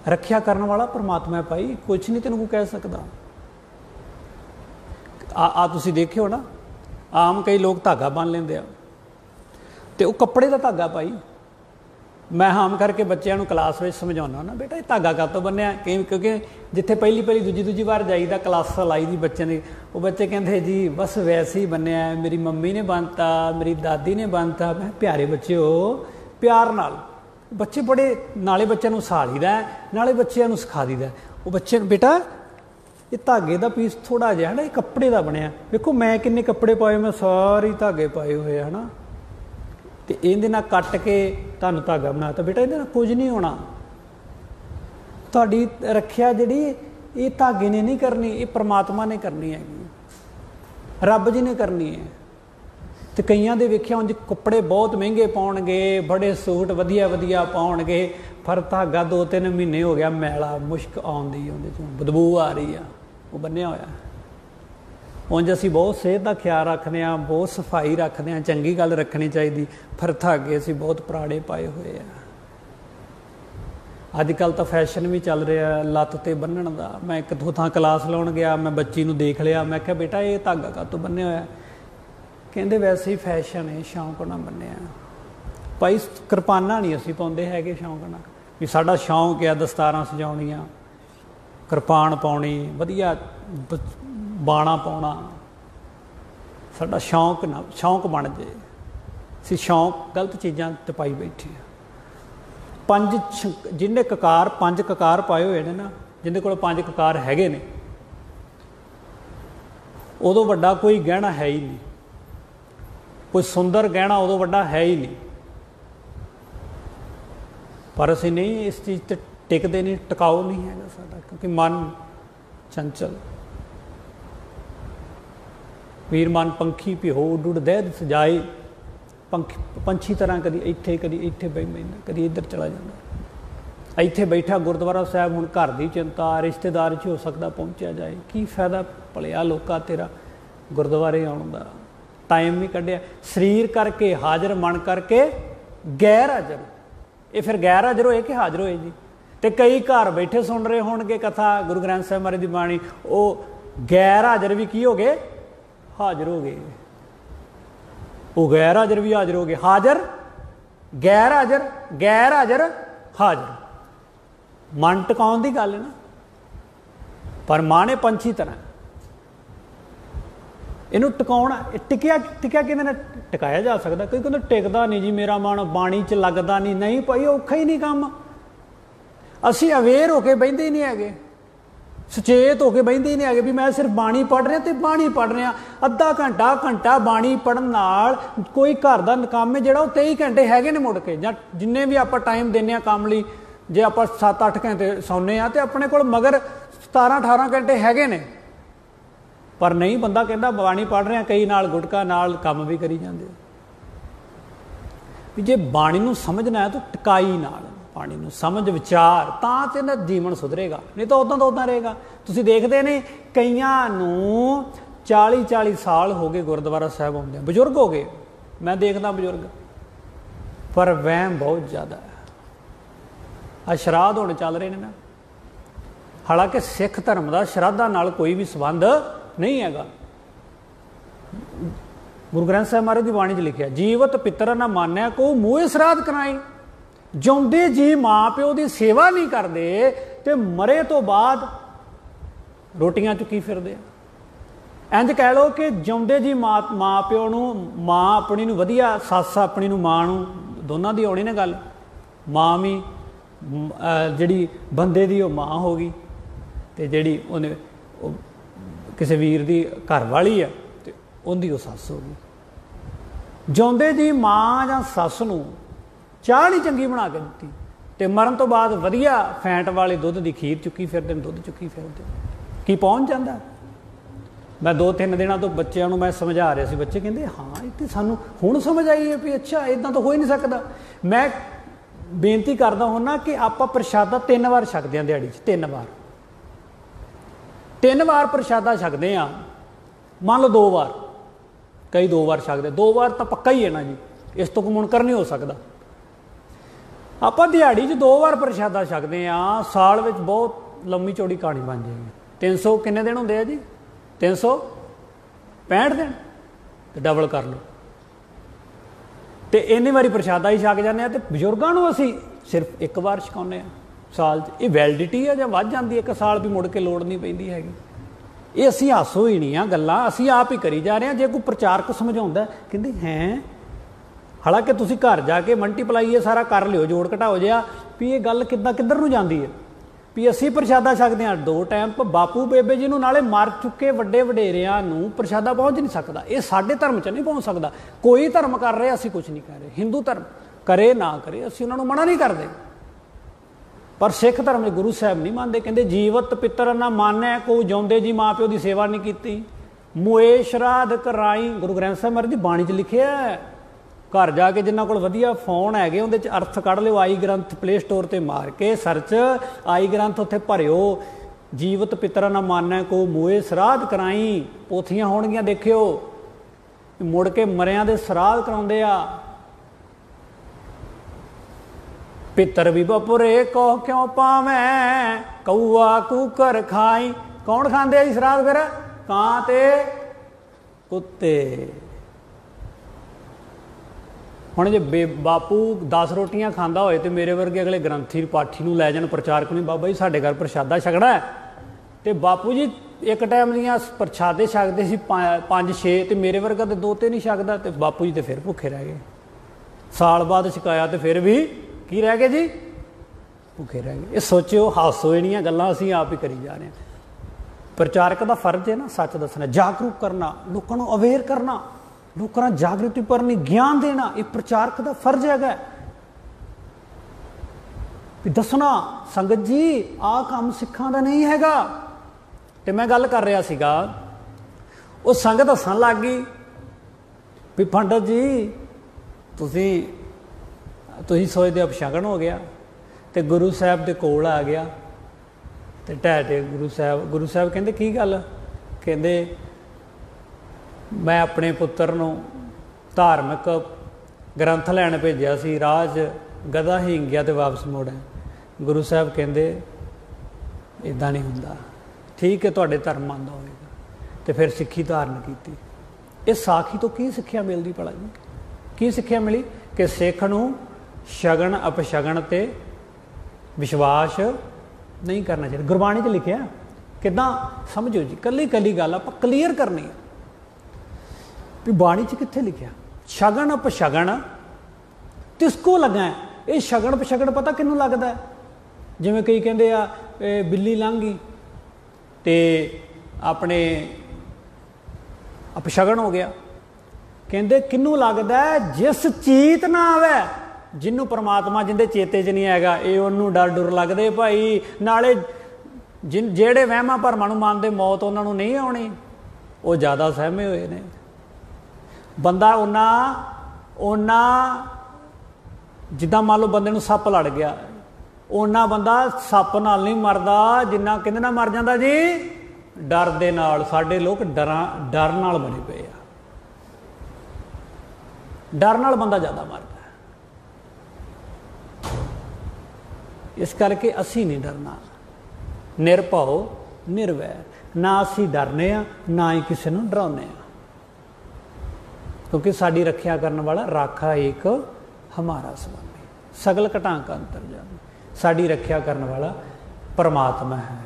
रखिया करने वाला परमात्मा है भाई, कुछ नहीं तेन को कह सकता। तुसीं देखियो ना, आम कई लोग धागा बन लेंदे आ ते वो कपड़े का धागा भाई। मैं आम करके बच्चों को क्लास में समझाना ना, बेटा ये धागा कातों बन्निया, क्योंकि जिथे पहली दूजी बार जाईदा क्लास लाई दी बच्चे ने, वो बच्चे कहते जी बस वैसे ही बन्निया, मेरी मम्मी ने बनता, मेरी दादी ने बनता। मैं प्यारे बच्चे हो, प्यार नाल बच्चे बड़े नाले बच्चों को सहालीदा है, नाले बच्चों सिखा दीदा। वो बच्चे बेटा ये धागे का पीस थोड़ा जिहा ना, ये कपड़े का बनया, देखो मैं किन्ने कपड़े पाए, मैं सारे धागे पाए हुए है ना, तो इहदे नाल कट के तुहानूं धागा बना, तो बेटा इहदे नाल कुछ नहीं होना। तुहाडी रखिया जिहड़ी ये धागे ने नहीं करनी, ये परमात्मा ने करनी है, रब जी ने करनी है। तो कईयां दे वेखिया उंज कपड़े बहुत महंगे पाउणगे, बड़े सूट वधिया वधिया पाउणगे, पर धागा 2-3 महीने हो गया मैला, मुश्क आउंदी, उहदे चों बदबू आ रही है, वो बन्निया होया। ਉਂਝ ਅਸੀਂ ਬਹੁਤ ਸਿਹਤ ਦਾ ਖਿਆਲ ਰੱਖਦੇ ਹਾਂ, ਬਹੁਤ ਸਫਾਈ ਰੱਖਦੇ ਹਾਂ, ਚੰਗੀ ਗੱਲ ਰੱਖਣੀ ਚਾਹੀਦੀ, ਪਰ ਧਾਗੇ ਅਸੀਂ ਬਹੁਤ ਪੁਰਾਣੇ ਪਾਏ ਹੋਏ ਆ। ਅੱਜ ਕੱਲ੍ਹ ਤਾਂ ਫੈਸ਼ਨ ਵੀ ਚੱਲ ਰਿਹਾ ਲੱਤ 'ਤੇ ਬੰਨ੍ਹਣ ਦਾ। ਮੈਂ ਇੱਕ ਦੋ ਥਾਂ ਕਲਾਸ ਲਾਉਣ ਗਿਆ, ਮੈਂ ਬੱਚੀ ਨੂੰ ਦੇਖ ਲਿਆ, ਮੈਂ ਕਿਹਾ ਬੇਟਾ ਇਹ ਧਾਗਾ ਕਾਹਤੋਂ ਬੰਨ੍ਹਿਆ ਹੋਇਆ? ਕਹਿੰਦੇ ਵੈਸੇ ਹੀ ਫੈਸ਼ਨ ਹੈ, ਸ਼ੌਂਕ ਨਾਲ ਬੰਨਿਆ। ਭਾਈ ਕਿਰਪਾਨਾਂ ਨਹੀਂ ਅਸੀਂ ਪਾਉਂਦੇ ਹੈਗੇ ਸ਼ੌਂਕ ਨਾਲ, ਵੀ ਸਾਡਾ ਸ਼ੌਂਕ ਆ ਦਸਤਾਰਾਂ ਸਜਾਉਣੀਆਂ, ਕਿਰਪਾਨ ਪਾਉਣੀ, ਵਧੀਆ ਬਾਣਾ ਪਾਉਣਾ, ਸਾਡਾ ਸ਼ੌਂਕ ਨਾ ਸ਼ੌਂਕ ਬਣ ਜੇ। ਅਸੀਂ ਸ਼ੌਂਕ ਗਲਤ ਚੀਜ਼ਾਂ 'ਤੇ ਪਾਈ ਬੈਠੇ ਹਾਂ। ਜਿਹਨੇ ਕਕਾਰ 5 ਕਕਾਰ ਪਾਏ ਹੋਏ ਨੇ ਨਾ, ਜਿਹਦੇ ਕੋਲ 5 ਕਕਾਰ ਹੈਗੇ ਨੇ, ਉਦੋਂ ਵੱਡਾ ਕੋਈ ਗਹਿਣਾ ਹੈ ਹੀ ਨਹੀਂ। ਕੋਈ ਸੁੰਦਰ ਗਹਿਣਾ ਉਦੋਂ ਵੱਡਾ ਹੈ ਹੀ ਨਹੀਂ। ਪਰ ਅਸੀਂ ਨਹੀਂ, ਇਸ ਚੀਜ਼ 'ਤੇ ਟਿਕਦੇ ਨਹੀਂ, ਟਿਕਾਊ ਨਹੀਂ ਹੈਗਾ ਸਾਡਾ, ਕਿਉਂਕਿ ਮਨ ਚੰਚਲ। ਵੀਰ ਮਨ ਪੰਖੀ ਪਿਓ ਉੱਡ ਉੱਡ ਦਹਿਦ ਸਜਾਏ। ਪੰਛੀ ਤਰ੍ਹਾਂ ਕਦੀ ਇੱਥੇ ਬਹਿੰਦਾ, ਕਦੀ ਇੱਧਰ ਚਲਾ ਜਾਂਦਾ। ਇੱਥੇ ਬੈਠਾ ਗੁਰਦੁਆਰਾ ਸਾਹਿਬ, ਹੁਣ ਘਰ ਦੀ ਚਿੰਤਾ, ਰਿਸ਼ਤੇਦਾਰ 'ਚ ਹੋ ਸਕਦਾ ਪਹੁੰਚਿਆ ਜਾਏ। ਕੀ ਫਾਇਦਾ ਭਲਿਆ ਲੋਕਾਂ ਤੇਰਾ ਗੁਰਦੁਆਰੇ ਆਉਣ ਦਾ? ਟਾਈਮ ਵੀ ਕੱਢਿਆ, ਸਰੀਰ ਕਰਕੇ ਹਾਜ਼ਰ, ਮਨ ਕਰਕੇ ਗੈਰ ਹਾਜ਼ਰ। ਇਹ ਫਿਰ ਗੈਰ ਹਾਜ਼ਰ ਹੋਏ ਕਿ ਹਾਜ਼ਰ ਹੋਏ ਜੀ? ਤੇ ਕਈ ਘਰ ਬੈਠੇ ਸੁਣ ਰਹੇ ਹੋਣਗੇ ਕਥਾ, ਗੁਰੂ ਗ੍ਰੰਥ ਸਾਹਿਬ ਮਹਾਰਾਜ ਦੀ ਬਾਣੀ, ਉਹ ਗੈਰ ਹਾਜ਼ਰ ਵੀ ਕੀ ਹੋ ਗਏ? ਹਾਜ਼ਰ ਹੋ ਗਏ। ਉਹ ਗੈਰ ਹਾਜ਼ਰ ਵੀ ਹਾਜ਼ਰ ਹੋ ਗਏ। ਹਾਜ਼ਰ ਗੈਰ ਹਾਜ਼ਰ, ਗੈਰ ਹਾਜ਼ਰ ਹਾਜ਼ਰ। ਮਨ ਟਿਕਾਉਣ ਦੀ ਗੱਲ ਹੈ ਨਾ। ਪਰ ਮਾਣੇ ਪੰਛੀ ਤਰ੍ਹਾਂ ਇਹਨੂੰ ਟਿਕਾਉਣਾ। ਟਿਕਿਆ ਕਿਵੇਂ ਨਾ ਟਿਕਾਇਆ ਜਾ ਸਕਦਾ? ਕੋਈ ਕਹਿੰਦਾ ਟਿਕਦਾ ਨਹੀਂ ਜੀ, ਮੇਰਾ ਮਨ ਬਾਣੀ 'ਚ ਲੱਗਦਾ ਨਹੀਂ। ਨਹੀਂ ਭਾਈ, ਔਖਾ ਹੀ ਨਹੀਂ ਕੰਮ। ਅਸੀਂ ਅਵੇਅਰ ਹੋ ਕੇ ਬਹਿੰਦੇ ਹੀ ਨਹੀਂ ਹੈਗੇ, ਸੁਚੇਤ ਹੋ ਕੇ ਬਹਿੰਦੇ ਹੀ ਨਹੀਂ ਹੈਗੇ ਵੀ ਮੈਂ ਸਿਰਫ ਬਾਣੀ ਪੜ੍ਹ ਰਿਹਾ ਤੇ ਬਾਣੀ ਪੜ੍ਹ ਰਿਹਾ। ਅੱਧਾ ਘੰਟਾ ਬਾਣੀ ਪੜ੍ਹਨ ਨਾਲ ਕੋਈ ਘਰ ਦਾ ਕੰਮ ਹੈ ਜਿਹੜਾ ਉਹ 23 ਘੰਟੇ ਹੈਗੇ ਨੇ ਮੁੜ ਕੇ, ਜਾਂ ਜਿੰਨੇ ਵੀ ਆਪਾਂ ਟਾਈਮ ਦਿੰਦੇ ਹਾਂ ਕੰਮ ਲਈ। ਜੇ ਆਪਾਂ 7-8 ਘੰਟੇ ਸੌਂਦੇ ਹਾਂ ਤੇ ਆਪਣੇ ਕੋਲ ਮਗਰ 17-18 ਘੰਟੇ ਹੈਗੇ ਨੇ। ਪਰ ਨਹੀਂ, ਬੰਦਾ ਕਹਿੰਦਾ ਬਾਣੀ ਪੜ੍ਹ ਰਿਹਾ, ਕਈ ਨਾਲ ਗੁਟਕਾ ਨਾਲ ਕੰਮ ਵੀ ਕਰੀ ਜਾਂਦੇ। ਵੀ ਜੇ ਬਾਣੀ ਨੂੰ ਸਮਝਣਾ ਹੈ ਤਾਂ ਟਿਕਾਈ ਨਾਲ ਬਾਣੀ ਨੂੰ ਸਮਝ, ਵਿਚਾਰ, ਤਾਂ ਤੇ ਨਾ ਜੀਵਨ ਸੁਧਰੇਗਾ। ਨਹੀਂ ਤਾਂ ਉੱਦਾਂ ਦਾ ਉੱਦਾਂ ਰਹੇਗਾ। ਤੁਸੀਂ ਦੇਖਦੇ ਨੇ ਕਈਆਂ ਨੂੰ 40-40 ਸਾਲ ਹੋ ਗਏ ਗੁਰਦੁਆਰਾ ਸਾਹਿਬ ਆਉਂਦੇ, ਬਜ਼ੁਰਗ ਹੋ ਗਏ, ਮੈਂ ਦੇਖਦਾ ਬਜ਼ੁਰਗ, ਪਰ ਵਹਿਮ ਬਹੁਤ ਜ਼ਿਆਦਾ ਹੈ। ਆ ਸ਼ਰਾਧ ਹੁਣ ਚੱਲ ਰਹੇ ਨੇ ਨਾ, ਹਾਲਾਂਕਿ ਸਿੱਖ ਧਰਮ ਦਾ ਸ਼ਰਾਧਾਂ ਨਾਲ ਕੋਈ ਵੀ ਸੰਬੰਧ ਨਹੀਂ ਹੈਗਾ। ਗੁਰੂ ਗ੍ਰੰਥ ਸਾਹਿਬ ਮਹਾਰਾਜ ਦੀ ਬਾਣੀ 'ਚ ਲਿਖਿਆ, ਜੀਵਤ ਪਿੱਤਰ ਨਾ ਮਾਨਿਆ ਕੋ ਮੂੰਹ ਸ਼ਰਾਧ ਕਰਾਈ। ਜਿਉਂਦੇ ਜੀ ਮਾਂ ਪਿਓ ਦੀ ਸੇਵਾ ਨਹੀਂ ਕਰਦੇ ਤੇ ਮਰੇ ਤੋਂ ਬਾਅਦ ਰੋਟੀਆਂ ਚੁੱਕੀ ਫਿਰਦੇ ਆ। ਇੰਝ ਕਹਿ ਲਓ ਕਿ ਜਿਉਂਦੇ ਜੀ ਮਾਂ ਪਿਓ ਨੂੰ, ਮਾਂ ਆਪਣੀ ਨੂੰ ਵਧੀਆ, ਸੱਸ ਆਪਣੀ ਨੂੰ, ਮਾਂ ਨੂੰ, ਦੋਨਾਂ ਦੀ ਆਉਣੀ ਨਾ ਗੱਲ। ਮਾਂ ਵੀ ਜਿਹੜੀ ਬੰਦੇ ਦੀ ਉਹ ਮਾਂ ਹੋ ਗਈ, ਤੇ ਜਿਹੜੀ ਉਹਨੇ ਉਹ ਕਿਸੇ ਵੀਰ ਦੀ ਘਰ ਵਾਲੀ ਆ ਤੇ ਉਹਦੀ ਉਹ ਸੱਸ ਹੋ ਗਈ। ਜਿਉਂਦੇ ਜੀ ਮਾਂ ਜਾਂ ਸੱਸ ਨੂੰ ਚਾਹ ਨਹੀਂ ਚੰਗੀ ਬਣਾ ਕੇ ਦਿੱਤੀ ਤੇ ਮਰਨ ਤੋਂ ਬਾਅਦ ਵਧੀਆ ਫੈਂਟ ਵਾਲੇ ਦੁੱਧ ਦੀ ਖੀਰ ਚੁੱਕੀ ਫਿਰਦੇ ਨੇ, ਦੁੱਧ ਚੁੱਕੀ ਫਿਰਦੇ। ਕੀ ਪਹੁੰਚ ਜਾਂਦਾ? ਮੈਂ 2-3 ਦਿਨਾਂ ਤੋਂ ਬੱਚਿਆਂ ਨੂੰ ਮੈਂ ਸਮਝਾ ਰਿਹਾ ਸੀ, ਬੱਚੇ ਕਹਿੰਦੇ ਹਾਂ ਇਹ ਤਾਂ ਸਾਨੂੰ ਹੁਣ ਸਮਝ ਆਈ ਹੈ ਵੀ ਅੱਛਾ ਇੱਦਾਂ ਤਾਂ ਹੋ ਹੀ ਨਹੀਂ ਸਕਦਾ। ਮੈਂ ਬੇਨਤੀ ਕਰਦਾ ਹੁੰਦਾ ਕਿ ਆਪਾਂ ਪ੍ਰਸ਼ਾਦਾ 3 ਵਾਰ ਛਕਦੇ ਹਾਂ ਦਿਹਾੜੀ 'ਚ, 3 ਵਾਰ ਪ੍ਰਸ਼ਾਦਾ ਛਕਦੇ ਹਾਂ। ਮੰਨ ਲਓ 2 ਵਾਰ, ਕਈ 2 ਵਾਰ ਛਕਦੇ, 2 ਵਾਰ ਤਾਂ ਪੱਕਾ ਹੀ ਹੈ ਨਾ ਜੀ, ਇਸ ਤੋਂ ਮੁਨਕਰ ਨਹੀਂ ਹੋ ਸਕਦਾ। ਆਪਾਂ ਦਿਹਾੜੀ 'ਚ 2 ਵਾਰ ਪ੍ਰਸ਼ਾਦਾ ਛਕਦੇ ਹਾਂ, ਸਾਲ ਵਿੱਚ ਬਹੁਤ ਲੰਮੀ ਚੌੜੀ ਕਹਾਣੀ ਬਣ ਜਾਏਗੀ। 300 ਕਿੰਨੇ ਦਿਨ ਹੁੰਦੇ ਆ ਜੀ? 365 ਦਿਨ, ਤੇ ਡਬਲ ਕਰ ਲਓ। ਤੇ ਇੰਨੀ ਵਾਰੀ ਪ੍ਰਸ਼ਾਦਾ ਹੀ ਛਕ ਜਾਂਦੇ ਹਾਂ। ਤੇ ਬਜ਼ੁਰਗਾਂ ਨੂੰ ਅਸੀਂ ਸਿਰਫ 1 ਵਾਰ ਛਕਾਉਂਦੇ ਹਾਂ ਸਾਲ 'ਚ। ਇਹ ਵੈਲਿਡਿਟੀ ਹੈ ਜਾਂ ਵੱਧ ਜਾਂਦੀ ਹੈ 1 ਸਾਲ ਵੀ, ਮੁੜ ਕੇ ਲੋੜ ਨਹੀਂ ਪੈਂਦੀ ਹੈਗੀ। ਇਹ ਅਸੀਂ ਹਾਸੋ ਹੀ ਨਹੀਂ ਆ ਗੱਲਾਂ, ਅਸੀਂ ਆਪ ਹੀ ਕਰੀ ਜਾ ਰਹੇ ਹਾਂ। ਜੇ ਕੋਈ ਪ੍ਰਚਾਰਕ ਸਮਝਾਉਂਦਾ ਕਹਿੰਦੇ ਹੈਂ, ਹਾਲਾਂਕਿ ਤੁਸੀਂ ਘਰ ਜਾ ਕੇ ਮਲਟੀਪਲਾਈ ਇਹ ਸਾਰਾ ਕਰ ਲਿਓ, ਜੋੜ ਘਟਾਓ ਜਿਹਾ, ਵੀ ਇਹ ਗੱਲ ਕਿੱਧਰ ਨੂੰ ਜਾਂਦੀ ਹੈ। ਵੀ ਅਸੀਂ ਪ੍ਰਸ਼ਾਦਾ ਛਕਦੇ ਹਾਂ 2 ਟਾਈਮ, ਬਾਪੂ ਬੇਬੇ ਜੀ ਨੂੰ ਨਾਲੇ ਮਰ ਚੁੱਕੇ ਵੱਡੇ ਵਡੇਰਿਆਂ ਨੂੰ ਪ੍ਰਸ਼ਾਦਾ ਪਹੁੰਚ ਨਹੀਂ ਸਕਦਾ। ਇਹ ਸਾਡੇ ਧਰਮ 'ਚ ਨਹੀਂ ਪਹੁੰਚ ਸਕਦਾ। ਕੋਈ ਧਰਮ ਕਰ ਰਿਹਾ, ਅਸੀਂ ਕੁਛ ਨਹੀਂ ਕਹਿ ਰਹੇ। ਹਿੰਦੂ ਧਰਮ ਕਰੇ ਨਾ ਕਰੇ, ਅਸੀਂ ਉਹਨਾਂ ਨੂੰ ਮਨਾ ਨਹੀਂ ਕਰਦੇ। ਪਰ ਸਿੱਖ ਧਰਮ ਦੇ ਗੁਰੂ ਸਾਹਿਬ ਨਹੀਂ ਮੰਨਦੇ। ਕਹਿੰਦੇ ਜੀਵਤ ਪਿੱਤਰ ਨਾ ਮਾਨੈ ਕੋ, ਜਿਉਂਦੇ ਜੀ ਮਾਂ ਪਿਓ ਦੀ ਸੇਵਾ ਨਹੀਂ ਕੀਤੀ। ਮੋਏ ਸ਼ਰਾਧ ਕਰਾਈ, ਗੁਰੂ ਗ੍ਰੰਥ ਸਾਹਿਬ ਮਹਾਰਾਜ ਦੀ ਬਾਣੀ 'ਚ ਲਿਖਿਆ। ਘਰ ਜਾ ਕੇ ਜਿਨ੍ਹਾਂ ਕੋਲ ਵਧੀਆ ਫੋਨ ਹੈਗੇ ਉਹਦੇ 'ਚ ਅਰਥ ਕੱਢ ਲਿਓ। ਆਈ ਗ੍ਰੰਥ ਪਲੇ ਸਟੋਰ 'ਤੇ ਮਾਰ ਕੇ ਸਰਚ, ਆਈ ਗ੍ਰੰਥ ਉੱਥੇ ਭਰਿਓ, जीवत पितरा न मानै को मोए श्राद्ध कराई। पोथियां होणगियां देखियो मुड़ के मरियां दे श्राद्ध कराउंदे आ। पितर भी बपुरे कह क्यों पावै कौआ कूकर खाई। कौन खांदे जी श्राद्ध फिर? कां ते कुत्ते। हुण जे बापू 10 रोटियां खांदा होए तो मेरे वर्गे अगले ग्रंथी पाठी नूं लै जाण प्रचारक नूं, बाबा जी साडे घर प्रशादा छकना है, तो बापू जी एक टाइम दियां प्रशादे छकदे सी 5-6 तो मेरे वर्गा तो 2 नहीं छकदा, तो बापू जी तो फिर भुखे रह गए। साल बाद छकाया तो फिर भी की रह गए जी, भुखे रह गए। ये सोचो हासो इहड़ियां गल्लां असीं आप ही करी जा रहे हैं। प्रचारक का फर्ज है ना सच दसना, जागरूक करना, लोगों को अवेयर करना, लोगों जागृति करनी, ज्ञान देना, ये प्रचारक का फर्ज है। दसना संगत जी आ काम सिखां दा नहीं हैगा। तो मैं गल कर रहा सीगा, वो संगत हसन लग गई भी पंडित जी तुसीं सोचदे अपशगन हो गया। तो गुरु साहब के कोल आ गया तो ढै गुरु साहब कहते की गल? कहते मैं अपने पुत्र नूं धार्मिक ग्रंथ लैण भेजिया सी, राज गधा हिंग गया तो वापस मुड़े। गुरु साहब कहते इदां नहीं हुंदा, ठीक है तुहाडे धर्म मंनदा होवेगा। तो फिर सिक्खी धारण की। इस साखी तो की सिक्ख्या मिलती भला जी? की सिक्ख्या मिली कि सिख नूं शगन अपशगन ते विश्वास नहीं करना चाहिए। गुरबाणी च लिखिया किदां समझो जी, कली कली गल आपां क्लीयर करनी है भी बाणी च कित्थे लिखिया शगन अपशगन तिसको लगा है। ये शगन अपशगन पता किनू लगता है? जिवें कई कहंदे आ बिल्ली लंघ गई ते अपने अपशगन हो गया। कहंदे किनू लगता है? जिस चीत ना आवे, जिन्हों परमात्मा जिंदे चेते च नहीं हैगा, ये उन्होंने डर डुर लगदे भाई। नाले जेड़े वहमां भरमां नूं मनदे मौत उन्होंने नहीं आउणी, वो ज़्यादा सहमे हुए ने। बंदा उन्ना जिद्दां मान लो बंदे नूं सप लड़ गया, उन्ना बंदा सप नाल नहीं मरदा जिन्ना किहदे नाल मर जांदा जी? डर दे नाल। साडे लोग डर नाल बने पे आ, डर नाल बंदा ज़्यादा मरदा। इस करके असी नहीं डरना, निरभव निर्वैर, ना असी डरने आ ना ही किसी नूं डराउने आ, क्योंकि साड़ी रख्या करने वाला राखा एक हमारा स्वामी, सगल घटांक अंतरजामी। साड़ी रख्या करने वाला परमात्मा है।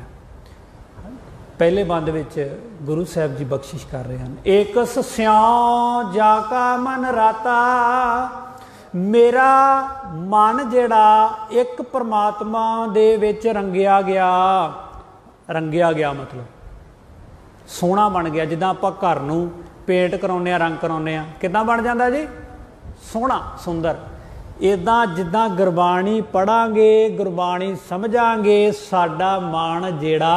पहले बंद विच गुरु साहब जी बख्शिश कर रहे हैं, एक स्यों जाका मन राता। मेरा मन जिहड़ा एक परमात्मा दे विच रंगिया गया मतलब सोहना बन गया। जिद्दां आपां घर नूं पेंट कराउने आ, रंग कराउने आ, किद्दां बन जांदा जी? सोहना सुंदर। इदां जिद्दां गुरबाणी पढ़ांगे, गुरबाणी समझांगे, साडा मन जिहड़ा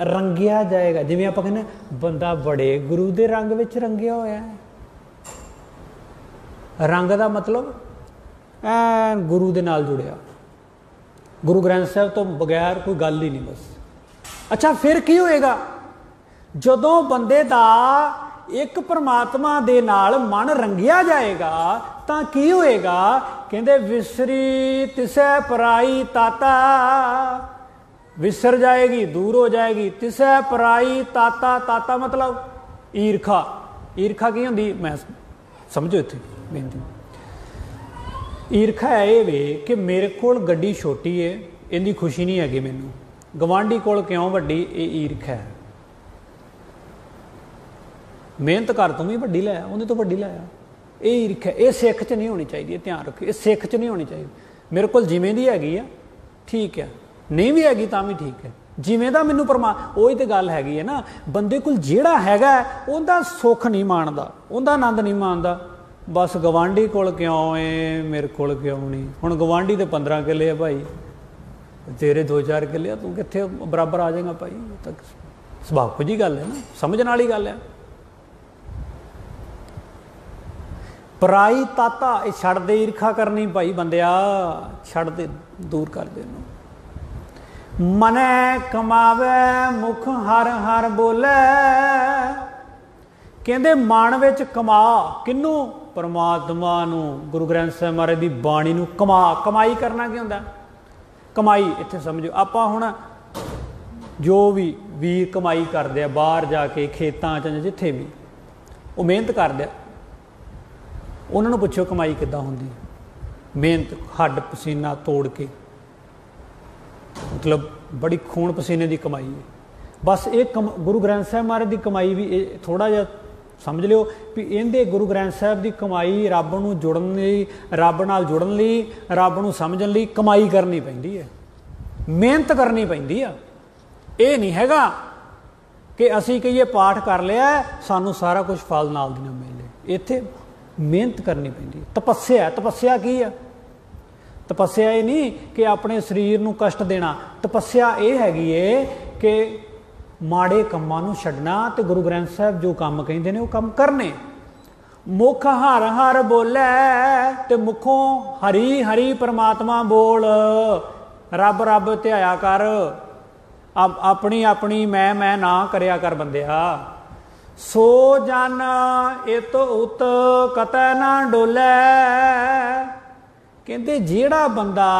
रंगिया जाएगा। जिवें आपां कहने बंदा बड़े गुरु दे रंग विच रंगिया होया है। रंग का मतलब ऐन गुरु दे नाल जुड़िया, गुरु ग्रंथ साहब तो बगैर कोई गल ही नहीं बस। अच्छा फिर की होएगा? जदों बंदे दा एक परमात्मा दे नाल मन रंगिया जाएगा तां की होएगा? कहंदे विसरी तिसै पराई ताता, विसर जाएगी, दूर हो जाएगी। तिसै पराई ताता, ताता मतलब ईरखा। ईरखा की होंदी? मैं समझो इत्थे बेनती, ईरखा है ये वे कि मेरे कोल गड्डी छोटी है, इहदी खुशी नहीं हैगी मैनू, गवांढी कोल क्यों वड्डी, ये ईरखा है। मेहनत कर तूं भी वड्डी लाया, उन्हें तो वड्डी लाया, ये ईरखा है। ये सिख च नहीं होनी चाहिए, ध्यान रखो, ये सिख च नहीं होनी चाहिए। मेरे कोल जिवें दी हैगी आ ठीक है, नहीं भी हैगी तां भी ठीक है, जिवें दा मैनू ओही तो गल हैगी है ना। बंदे कोल जिहड़ा हैगा उहदा सुख नहीं माणदा, उहदा आनंद नहीं माणदा। बस गवांढी कोल क्यों है, मेरे कोल क्यों नहीं। हुण गवांढी तो 15 किले है भाई, तेरे 2-4 किले आ, तू कित्थे बराबर आ जाएगा भाई। तो सुभावक जी गल है ना, समझण वाली गल है। पराई ताता ये छड्ड दे, ईरखा करनी भाई बंदिया, छड्ड दे, दूर कर दे। मनै कमावे मुख हर हर बोले। कहते मन विच कमा किनू? परमात्मा नूं। गुरु ग्रंथ साहिब महाराज की बाणी नूं कमा। कमाई करना की हुंदा? कमाई इत्थे समझो आपां हुण जो भी वीर कमाई करते हैं बाहर जाके खेतां च जिथे भी वो मेहनत करते, उन्होंने पुछो कमाई किद्दां हुंदी? मेहनत हड्ड पसीना तोड़ के, मतलब बड़ी खून पसीने की कमाई है। बस ये गुरु ग्रंथ साहिब महाराज की कमाई भी थोड़ा जिहा समझ लिओ भी इहदे गुरु ग्रंथ साहिब की कमाई रब नूं जुड़न लई, रब नाल जुड़न लई, रब नूं समझण लई कमाई करनी पैंदी है, मेहनत करनी पैंदी है। ये नहीं हैगा कि असीं कहिए पाठ कर लिया सानू सारा कुछ फल नाल दी नाल मिले। इत्थे मेहनत करनी पैंदी है। तपस्या, तपस्या की है? तपस्या ये नहीं कि अपने शरीर नूं कष्ट देना। तपस्या ये हैगी है कि माड़े कामां नूं छड्डना ते गुरु ग्रंथ साहिब जो काम कहिंदे ने वो काम करने। मुख हर हर बोले ते मुखों हरी हरी परमात्मा बोल। रब रब ध्याया कर, अपनी अपनी मैं ना करया कर बंदिया। सो जन इत उत कतै ना डोले। कहते जिहड़ा बंदा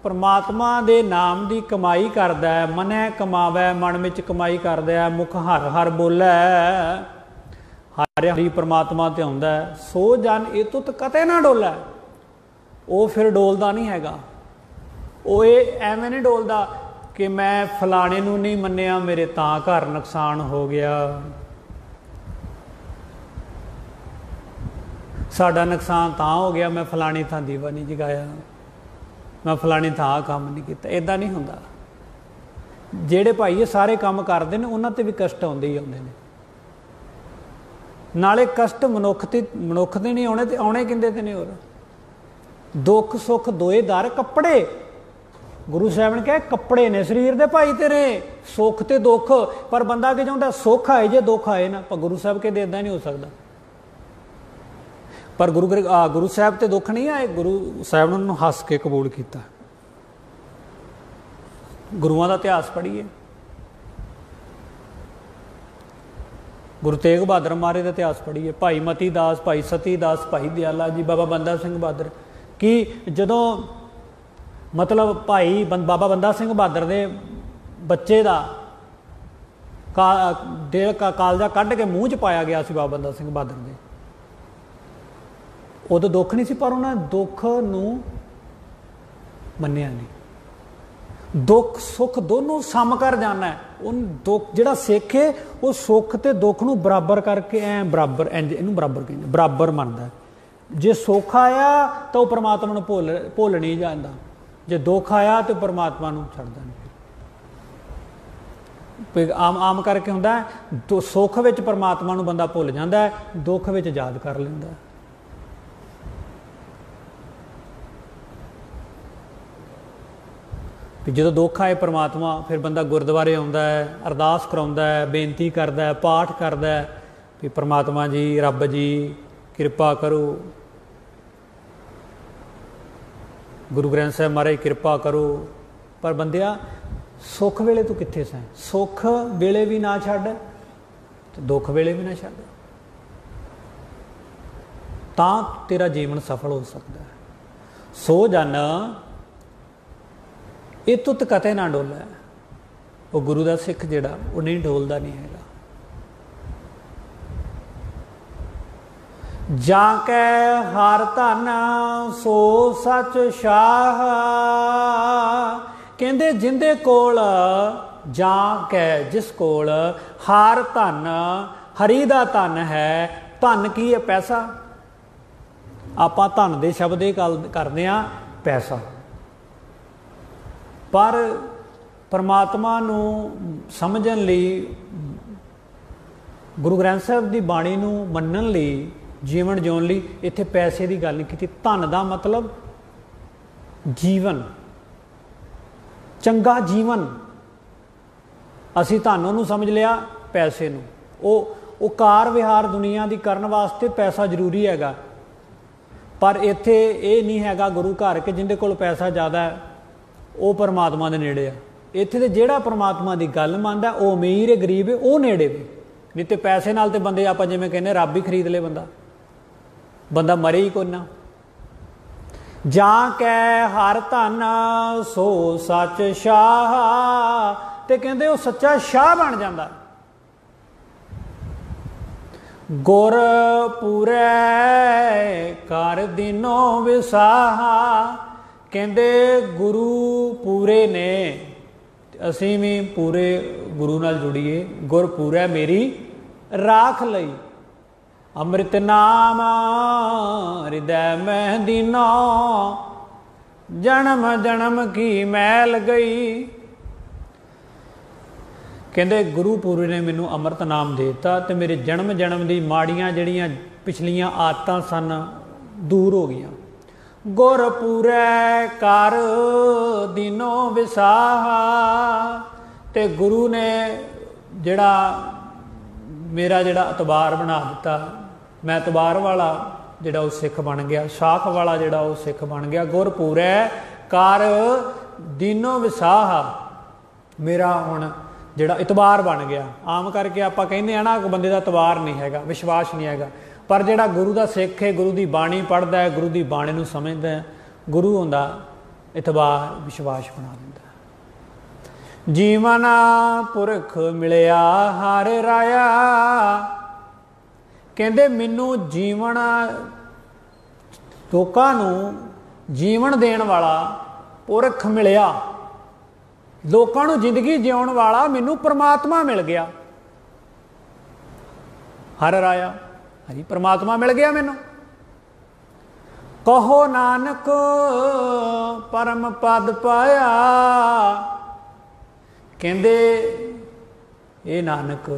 परमात्मा दे नाम की कमाई करदा है, मनै कमावै मन में कमाई करदा है, मुख हर हर बोलै, हर हरी परमात्मा ते आउंदा है, सो जन इत उत कतै ना डोलै। वो फिर डोलदा नहीं हैगा। वो एवें नहीं डोलदा कि मैं फलाने नूं नहीं मन्निया मेरे तां घर नुकसान हो गया, साडा नुकसान तां हो गया, मैं फलानी थां दीवा नहीं जगाया, मैं फलानी थां काम नहीं किया। इदां नहीं हुंदा। जिहड़े भाई ये सारे काम करते हैं उन्हां ते भी कष्ट आउंदे ही आउंदे ने। नाले कष्ट मनुख ते नहीं आने, ते आने किंदे ते ने? होर दुख सुख दोए दर कपड़े। गुरु साहब ने कहा कपड़े ने शरीर दे भाई तेरे, सुख ते दुख। पर बंदा कि चाहुंदा सुख आए जे दुख आए ना, पर गुरु साहब कहते इदां नहीं हो सकता। पर गुरु साहब ते दुख नहीं आए, गुरु साहब ने उन्होंने हस के कबूल किया। गुरुआं दा इतिहास पढ़िए, गुरु तेग बहादुर महाराज का इतिहास पढ़िए, भाई मती दास, भाई सती दास, भाई दयाला जी, बाबा बंदा सिंह बहादुर। कि जदों मतलब भाई बाबा बंदा सिंह बहादुर दे बच्चे का कालजा कढ़ के मूँह च पाया गया सी बाबा बंदा सिंह बहादुर दे, उदों दुख नहीं सी, पर उन्होंने दुख नूं मन्निया नहीं। दुख सुख दोनों सम कर जाना है। उन दुख जिहड़ा सिख है वो सुख ते दुख नूं बराबर करके बराबर इनू बराबर कहते बराबर मनदा है। जे सुख आया तो परमात्मा नूं भुल नहीं जाता, जे दुख आया तो परमात्मा नूं छड्डदा नहीं। आम आम करके हुंदा है सुख विच परमात्मा नूं बंदा भुल जाता है, दुख विच याद कर लैंदा है। जो दुख आए परमात्मा, फिर बंदा गुरुद्वारे आउंदा है, अरदास कराउंदा है, बेनती करदा है, पाठ करदा है भी परमात्मा जी रब जी कृपा करो, गुरु ग्रंथ साहिब महाराज कृपा करो। पर बंदिया सुख वेले तू कित्थे सैं? सुख वेले भी ना छड्ड ते दुख वेले भी ना छड्ड, तां तेरा जीवन सफल हो सकता है। सो जन ये तुत कते ना डोला। वो गुरु का सिख जिहड़ा वो नहीं डोलदा नहीं हैगा। जाके हर धन सो सच शाह। कहंदे जिंदे कोल जाके जिस कोल हर धन हरी दा धन है। धन की है? पैसा। आपां धन दे शब्द ही करदे आ पैसा, पर परमात्मा नूं समझण लई गुरु ग्रंथ साहिब की बाणी नूं मन्नण लई जीवन जिउण लई इत्थे पैसे की गल नहीं कीती। धन का मतलब जीवन, चंगा जीवन। असीं धन नूं समझ लिया, पैसे नूं वो कार विहार दुनिया की करन वास्ते पैसा जरूरी हैगा। पर इत्थे ये नहीं हैगा गुरु घर के जिंदे कोल पैसा ज़्यादा है ਉਹ ਪਰਮਾਤਮਾ ਦੇ ਨੇੜੇ ਆ। ਇੱਥੇ ਤੇ ਜਿਹੜਾ ਪਰਮਾਤਮਾ ਦੀ ਗੱਲ ਮੰਨਦਾ ਉਹ ਅਮੀਰ ਹੈ ਗਰੀਬ ਹੈ ਉਹ ਨੇੜੇ ਵੀ ਨਹੀਂ। ਤੇ ਪੈਸੇ ਨਾਲ ਤੇ ਬੰਦੇ ਆਪਾਂ ਜਿਵੇਂ ਕਹਿੰਦੇ ਰੱਬ ਹੀ ਖਰੀਦ ਲਏ, ਬੰਦਾ ਮਰੇ ਹੀ ਕੋਈ ਨਾ। ਜਾਂ ਕੈ ਹਰ ਧਨ ਸੋ ਸੱਚ ਸ਼ਾਹ, ਤੇ ਕਹਿੰਦੇ ਉਹ ਸੱਚਾ ਸ਼ਾਹ ਬਣ ਜਾਂਦਾ। ਗੁਰ ਪੂਰੇ ਕਰ ਦੀਨੋ ਵਿਸਾਹਾ, ਕਹਿੰਦੇ ਗੁਰੂ ਪੂਰੇ ਨੇ, ਅਸੀਂ ਵੀ ਪੂਰੇ ਗੁਰੂ ਨਾਲ ਜੁੜੀਏ। ਗੁਰ ਪੂਰਾ ਮੇਰੀ ਰਾਖ ਲਈ, ਅੰਮ੍ਰਿਤ ਨਾਮ ਹਿਰਦੈ ਮਹਿ ਦੀਨੋ, ਜਨਮ ਜਨਮ ਕੀ ਮੈਲ ਗਈ। ਕਹਿੰਦੇ ਗੁਰੂ ਪੂਰੇ ਨੇ ਮੈਨੂੰ ਅੰਮ੍ਰਿਤ ਨਾਮ ਦੇ ਦਿੱਤਾ ਤੇ ਮੇਰੇ ਜਨਮ ਜਨਮ ਦੀ ਮਾੜੀਆਂ ਜਿਹੜੀਆਂ ਪਿਛਲੀਆਂ ਆਦਤਾਂ ਸਨ ਦੂਰ ਹੋ ਗਈਆਂ। ਗੁਰ ਪੂਰੇ ਕਰ ਦੀਨੋ ਵਿਸਾਹਾ, ਤੇ ਗੁਰੂ ਨੇ ਜਿਹੜਾ ਮੇਰਾ ਜਿਹੜਾ ਇਤਬਾਰ ਬਣਾ ਦਿੱਤਾ, ਮੈਂ ਇਤਬਾਰ ਵਾਲਾ ਜਿਹੜਾ ਉਹ ਸਿੱਖ ਬਣ ਗਿਆ, ਸ਼ਾਖ ਵਾਲਾ ਜਿਹੜਾ ਉਹ ਸਿੱਖ ਬਣ ਗਿਆ। ਗੁਰ ਪੂਰੇ ਕਰ ਦੀਨੋ ਵਿਸਾਹਾ, ਮੇਰਾ ਹੁਣ ਜਿਹੜਾ ਇਤਬਾਰ ਬਣ ਗਿਆ। ਆਮ ਕਰਕੇ ਆਪਾਂ ਕਹਿੰਦੇ ਆ ਨਾ ਬੰਦੇ ਦਾ ਇਤਬਾਰ ਨਹੀਂ ਹੈਗਾ, ਵਿਸ਼ਵਾਸ ਨਹੀਂ ਹੈਗਾ, ਪਰ ਜਿਹੜਾ ਗੁਰੂ ਦਾ ਸਿੱਖ ਹੈ, ਗੁਰੂ ਦੀ ਬਾਣੀ ਪੜ੍ਹਦਾ ਹੈ, ਗੁਰੂ ਦੀ ਬਾਣੀ ਨੂੰ ਸਮਝਦਾ ਹੈ, ਗੁਰੂ ਹੁੰਦਾ ਇਤਬਾਰ ਵਿਸ਼ਵਾਸ ਬਣਾ ਦਿੰਦਾ। ਜੀਵਨ ਪੁਰਖ ਮਿਲਿਆ ਹਰ ਰਾਇਆ, ਕਹਿੰਦੇ ਮੈਨੂੰ ਜੀਵਨ, ਲੋਕਾਂ ਨੂੰ ਜੀਵਨ ਦੇਣ ਵਾਲਾ ਪੁਰਖ ਮਿਲਿਆ, ਲੋਕਾਂ ਨੂੰ ਜ਼ਿੰਦਗੀ ਜਿਉਣ ਵਾਲਾ ਮੈਨੂੰ ਪਰਮਾਤਮਾ ਮਿਲ ਗਿਆ। ਹਰ ਰਾਇਆ, ਹਰੀ ਪਰਮਾਤਮਾ ਮਿਲ ਗਿਆ ਮੈਨੂੰ। ਕਹੋ ਨਾਨਕ ਪਰਮ ਪਦ ਪਾਇਆ, ਕਹਿੰਦੇ ਇਹ ਨਾਨਕ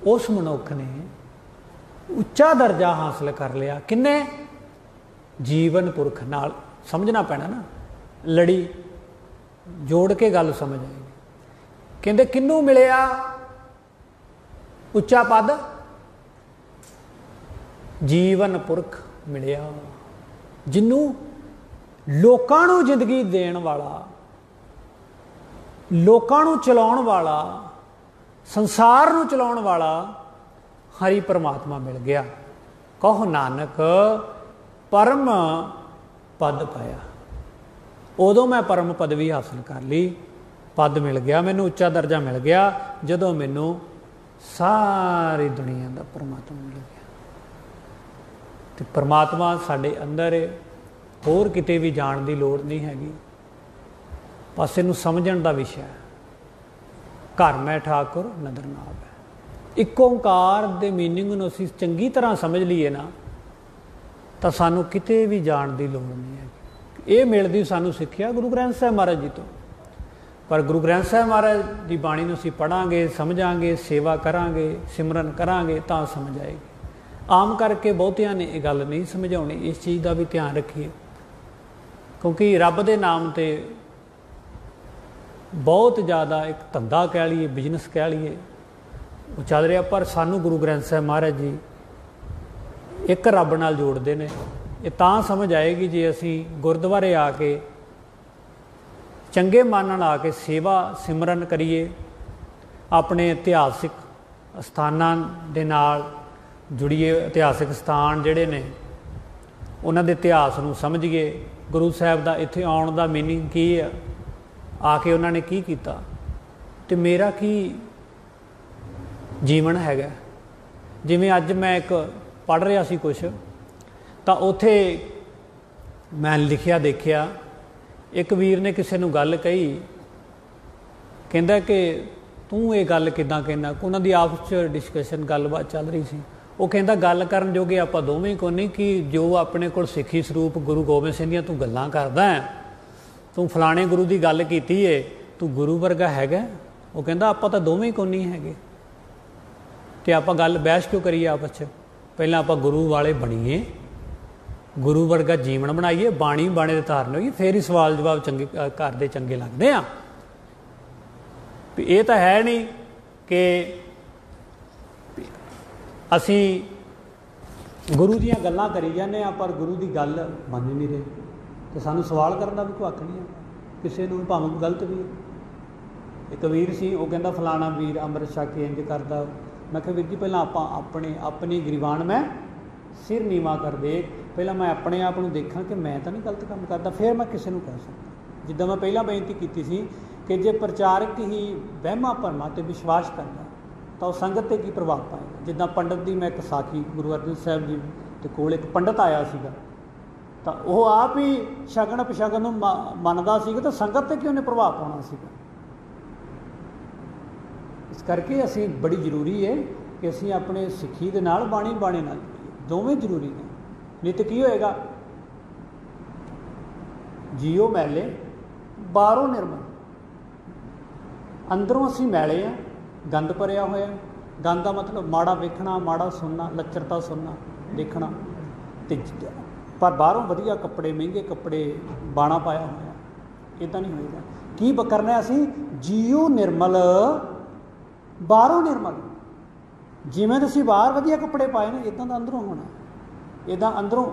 ਉਸ ਮਨੁੱਖ ਨੇ ਉੱਚਾ ਦਰਜਾ ਹਾਸਲ ਕਰ ਲਿਆ। ਕਿੰਨੇ? ਜੀਵਨ ਪੁਰਖ ਨਾਲ। ਸਮਝਣਾ ਪੈਣਾ ਨਾ, ਲੜੀ ਜੋੜ ਕੇ ਗੱਲ ਸਮਝ ਆਏਗੀ। ਕਹਿੰਦੇ ਕਿਹਨੂੰ ਮਿਲਿਆ ਉੱਚਾ ਪਦ? ਜੀਵਨ ਪੁਰਖ ਮਿਲਿਆ, ਜਿਹਨੂੰ ਲੋਕਾਂ ਨੂੰ ਜ਼ਿੰਦਗੀ ਦੇਣ ਵਾਲਾ, ਲੋਕਾਂ ਨੂੰ ਚਲਾਉਣ ਵਾਲਾ, ਸੰਸਾਰ ਨੂੰ ਚਲਾਉਣ ਵਾਲਾ ਹਰੀ ਪਰਮਾਤਮਾ ਮਿਲ ਗਿਆ। ਕਹੋ ਨਾਨਕ ਪਰਮ ਪਦ ਪਾਇਆ, ਉਦੋਂ ਮੈਂ ਪਰਮ ਪਦਵੀ ਹਾਸਲ ਕਰ ਲਈ, ਪਦ ਮਿਲ ਗਿਆ ਮੈਨੂੰ, ਉੱਚਾ ਦਰਜਾ ਮਿਲ ਗਿਆ, ਜਦੋਂ ਮੈਨੂੰ ਸਾਰੀ ਦੁਨੀਆ ਦਾ ਪਰਮਾਤਮਾ ਮਿਲ ਗਿਆ। ਤੇ ਪਰਮਾਤਮਾ ਸਾਡੇ ਅੰਦਰ ਹੈ, ਹੋਰ ਕਿਤੇ ਵੀ ਜਾਣ ਦੀ ਲੋੜ ਨਹੀਂ ਹੈਗੀ, ਬਸ ਇਹਨੂੰ ਸਮਝਣ ਦਾ ਵਿਸ਼ਾ ਹੈ। ਘਰ ਮੈਂ ਠਾਕੁਰ ਨਦਰ ਨਾਮ ਹੈ। ਇੱਕ ਓਂਕਾਰ ਦੇ ਮੀਨਿੰਗ ਨੂੰ ਅਸੀਂ ਚੰਗੀ ਤਰ੍ਹਾਂ ਸਮਝ ਲਈਏ ਨਾ, ਤਾਂ ਸਾਨੂੰ ਕਿਤੇ ਵੀ ਜਾਣ ਦੀ ਲੋੜ ਨਹੀਂ ਹੈ। ਇਹ ਮਿਲਦੀ ਸਾਨੂੰ ਸਿੱਖਿਆ ਗੁਰੂ ਗ੍ਰੰਥ ਸਾਹਿਬ ਮਹਾਰਾਜ ਜੀ ਤੋਂ। ਪਰ ਗੁਰੂ ਗ੍ਰੰਥ ਸਾਹਿਬ ਮਹਾਰਾਜ ਦੀ ਬਾਣੀ ਨੂੰ ਅਸੀਂ ਪੜ੍ਹਾਂਗੇ, ਸਮਝਾਂਗੇ, ਸੇਵਾ ਕਰਾਂਗੇ, ਸਿਮਰਨ ਕਰਾਂਗੇ ਤਾਂ ਸਮਝ ਆਏਗੀ। ਆਮ ਕਰਕੇ ਬਹੁਤਿਆਂ ਨੇ ਇਹ ਗੱਲ ਨਹੀਂ ਸਮਝਾਉਣੀ। ਇਸ ਚੀਜ਼ ਦਾ ਵੀ ਧਿਆਨ ਰੱਖੀਏ, ਕਿਉਂਕਿ ਰੱਬ ਦੇ ਨਾਮ 'ਤੇ ਬਹੁਤ ਜ਼ਿਆਦਾ ਇੱਕ ਧੰਦਾ ਕਹਿ ਲਈਏ, ਬਿਜ਼ਨਸ ਕਹਿ ਲਈਏ, ਉਹ ਚੱਲ ਰਿਹਾ। ਪਰ ਸਾਨੂੰ ਗੁਰੂ ਗ੍ਰੰਥ ਸਾਹਿਬ ਮਹਾਰਾਜ ਜੀ ਇੱਕ ਰੱਬ ਨਾਲ ਜੋੜਦੇ ਨੇ। ਇਹ ਤਾਂ ਸਮਝ ਆਏਗੀ ਜੇ ਅਸੀਂ ਗੁਰਦੁਆਰੇ ਆ ਕੇ ਚੰਗੇ ਮਨ ਨਾਲ ਆ ਕੇ ਸੇਵਾ ਸਿਮਰਨ ਕਰੀਏ, ਆਪਣੇ ਇਤਿਹਾਸਿਕ ਸਥਾਨਾਂ ਦੇ ਨਾਲ ਜੁੜੀਏ। ਇਤਿਹਾਸਿਕ ਸਥਾਨ ਜਿਹੜੇ ਨੇ ਉਹਨਾਂ ਦੇ ਇਤਿਹਾਸ ਨੂੰ ਸਮਝੀਏ, ਗੁਰੂ ਸਾਹਿਬ ਦਾ ਇੱਥੇ ਆਉਣ ਦਾ ਮੀਨਿੰਗ ਕੀ ਆ, ਆ ਕੇ ਉਹਨਾਂ ਨੇ ਕੀ ਕੀਤਾ, ਅਤੇ ਮੇਰਾ ਕੀ ਜੀਵਨ ਹੈਗਾ। ਜਿਵੇਂ ਅੱਜ ਮੈਂ ਇੱਕ ਪੜ੍ਹ ਰਿਹਾ ਸੀ ਕੁਛ, ਤਾਂ ਉੱਥੇ ਮੈਂ ਲਿਖਿਆ ਦੇਖਿਆ, ਇੱਕ ਵੀਰ ਨੇ ਕਿਸੇ ਨੂੰ ਗੱਲ ਕਹੀ, ਕਹਿੰਦਾ ਕਿ ਤੂੰ ਇਹ ਗੱਲ ਕਿੱਦਾਂ ਕਹਿੰਦਾ। ਉਹਨਾਂ ਦੀ ਆਪਸ 'ਚ ਡਿਸਕਸ਼ਨ ਗੱਲਬਾਤ ਚੱਲ ਰਹੀ ਸੀ। ਉਹ ਕਹਿੰਦਾ ਗੱਲ ਕਰਨ ਜੋਗੇ ਆਪਾਂ ਦੋਵੇਂ ਕੋ ਨਹੀਂ, ਕਿ ਜੋ ਆਪਣੇ ਕੋਲ ਸਿੱਖੀ ਸਰੂਪ ਗੁਰੂ ਗੋਬਿੰਦ ਸਿੰਘ ਦੀਆਂ ਤੂੰ ਗੱਲਾਂ ਕਰਦਾ ਹੈ, ਤੂੰ ਫਲਾਣੇ ਗੁਰੂ ਦੀ ਗੱਲ ਕੀਤੀ ਏ, ਤੂੰ ਗੁਰੂ ਵਰਗਾ ਹੈਗਾ। ਉਹ ਕਹਿੰਦਾ ਆਪਾਂ ਤਾਂ ਦੋਵੇਂ ਕੋ ਨਹੀਂ ਹੈਗੇ, ਅਤੇ ਆਪਾਂ ਗੱਲ ਬਹਿਸ ਕਿਉਂ ਕਰੀਏ ਆਪਸ 'ਚ। ਪਹਿਲਾਂ ਆਪਾਂ ਗੁਰੂ ਵਾਲੇ ਬਣੀਏ, ਗੁਰੂ ਵਰਗਾ ਜੀਵਨ ਬਣਾਈਏ, ਬਾਣੀ ਬਾਣੇ ਦੇ ਧਾਰਨ ਹੋਈਏ, ਫਿਰ ਹੀ ਸਵਾਲ ਜਵਾਬ ਚੰਗੇ ਘਰ ਦੇ ਚੰਗੇ ਲੱਗਦੇ ਆ। ਵੀ ਇਹ ਤਾਂ ਹੈ ਨਹੀਂ ਕਿ ਅਸੀਂ ਗੁਰੂ ਦੀਆਂ ਗੱਲਾਂ ਕਰੀ ਜਾਂਦੇ ਹਾਂ ਪਰ ਗੁਰੂ ਦੀ ਗੱਲ ਮੰਨ ਨਹੀਂ ਰਹੇ, ਅਤੇ ਸਾਨੂੰ ਸਵਾਲ ਕਰਨ ਦਾ ਵੀ ਕੋਈ ਹੱਕ ਨਹੀਂ ਹੈ। ਕਿਸੇ ਨੂੰ ਭਾਵੇਂ ਗਲਤ ਵੀ। ਇੱਕ ਵੀਰ ਸੀ, ਉਹ ਕਹਿੰਦਾ ਫਲਾਣਾ ਵੀਰ ਅੰਮ੍ਰਿਤ ਛਕ ਕੇ ਇੰਝ ਕਰਦਾ। ਮੈਂ ਕਿਹਾ ਵੀਰ ਜੀ ਪਹਿਲਾਂ ਆਪਾਂ ਆਪਣੀ ਗਰੀਬਾਨ ਮੈਂ ਸਿਰ ਨੀਵਾਂ ਕਰ ਦੇ, ਪਹਿਲਾਂ ਮੈਂ ਆਪਣੇ ਆਪ ਨੂੰ ਦੇਖਾਂ ਕਿ ਮੈਂ ਤਾਂ ਨਹੀਂ ਗਲਤ ਕੰਮ ਕਰਦਾ, ਫਿਰ ਮੈਂ ਕਿਸੇ ਨੂੰ ਕਹਿ ਸਕਦਾ। ਜਿੱਦਾਂ ਮੈਂ ਪਹਿਲਾਂ ਬੇਨਤੀ ਕੀਤੀ ਸੀ ਕਿ ਜੇ ਪ੍ਰਚਾਰਕ ਹੀ ਵਹਿਮਾਂ ਭਰਮਾਂ 'ਤੇ ਵਿਸ਼ਵਾਸ ਕਰਦਾ ਤਾਂ ਉਹ ਸੰਗਤ 'ਤੇ ਕੀ ਪ੍ਰਭਾਵ ਪਾਏਗਾ। ਜਿੱਦਾਂ ਪੰਡਤ ਦੀ ਮੈਂ ਇੱਕ ਸਾਖੀ, ਗੁਰੂ ਅਰਜਨ ਸਾਹਿਬ ਜੀ ਦੇ ਕੋਲ ਇੱਕ ਪੰਡਤ ਆਇਆ ਸੀਗਾ, ਤਾਂ ਉਹ ਆਪ ਹੀ ਸ਼ਗਨ ਪਸ਼ਗਨ ਨੂੰ ਮੰਨਦਾ ਸੀਗਾ, ਤਾਂ ਸੰਗਤ 'ਤੇ ਕਿਉਂ ਨੇ ਪ੍ਰਭਾਵ ਪਾਉਣਾ ਸੀਗਾ। ਇਸ ਕਰਕੇ ਅਸੀਂ ਬੜੀ ਜ਼ਰੂਰੀ ਹੈ ਕਿ ਅਸੀਂ ਆਪਣੇ ਸਿੱਖੀ ਦੇ ਨਾਲ ਬਾਣੀ ਨਾਲ ਜੁੜੀਏ, ਦੋਵੇਂ ਜ਼ਰੂਰੀ ਨੇ। ਨਹੀਂ ਤਾਂ ਕੀ ਹੋਏਗਾ, ਜੀਓ ਮੈਲੇ ਬਾਹਰੋਂ ਨਿਰਮਲ, ਅੰਦਰੋਂ ਅਸੀਂ ਮੈਲੇ ਆ, ਗੰਦ ਭਰਿਆ ਹੋਇਆ। ਗੰਦ ਦਾ ਮਤਲਬ ਮਾੜਾ ਵੇਖਣਾ, ਮਾੜਾ ਸੁਣਨਾ, ਲੱਚਰਤਾ ਸੁਣਨਾ ਦੇਖਣਾ, ਅਤੇ ਪਰ ਬਾਹਰੋਂ ਵਧੀਆ ਕੱਪੜੇ, ਮਹਿੰਗੇ ਕੱਪੜੇ, ਬਾਣਾ ਪਾਇਆ ਹੋਇਆ। ਇੱਦਾਂ ਨਹੀਂ ਹੋਏਗਾ। ਕੀ ਕਰਨਾ ਅਸੀਂ, ਜੀਓ ਨਿਰਮਲ ਬਾਹਰੋਂ ਨਿਰਮਲ। ਜਿਵੇਂ ਤੁਸੀਂ ਬਾਹਰ ਵਧੀਆ ਕੱਪੜੇ ਪਾਏ ਨੇ, ਇੱਦਾਂ ਦਾ ਅੰਦਰੋਂ ਹੋਣਾ, ਇੱਦਾਂ ਅੰਦਰੋਂ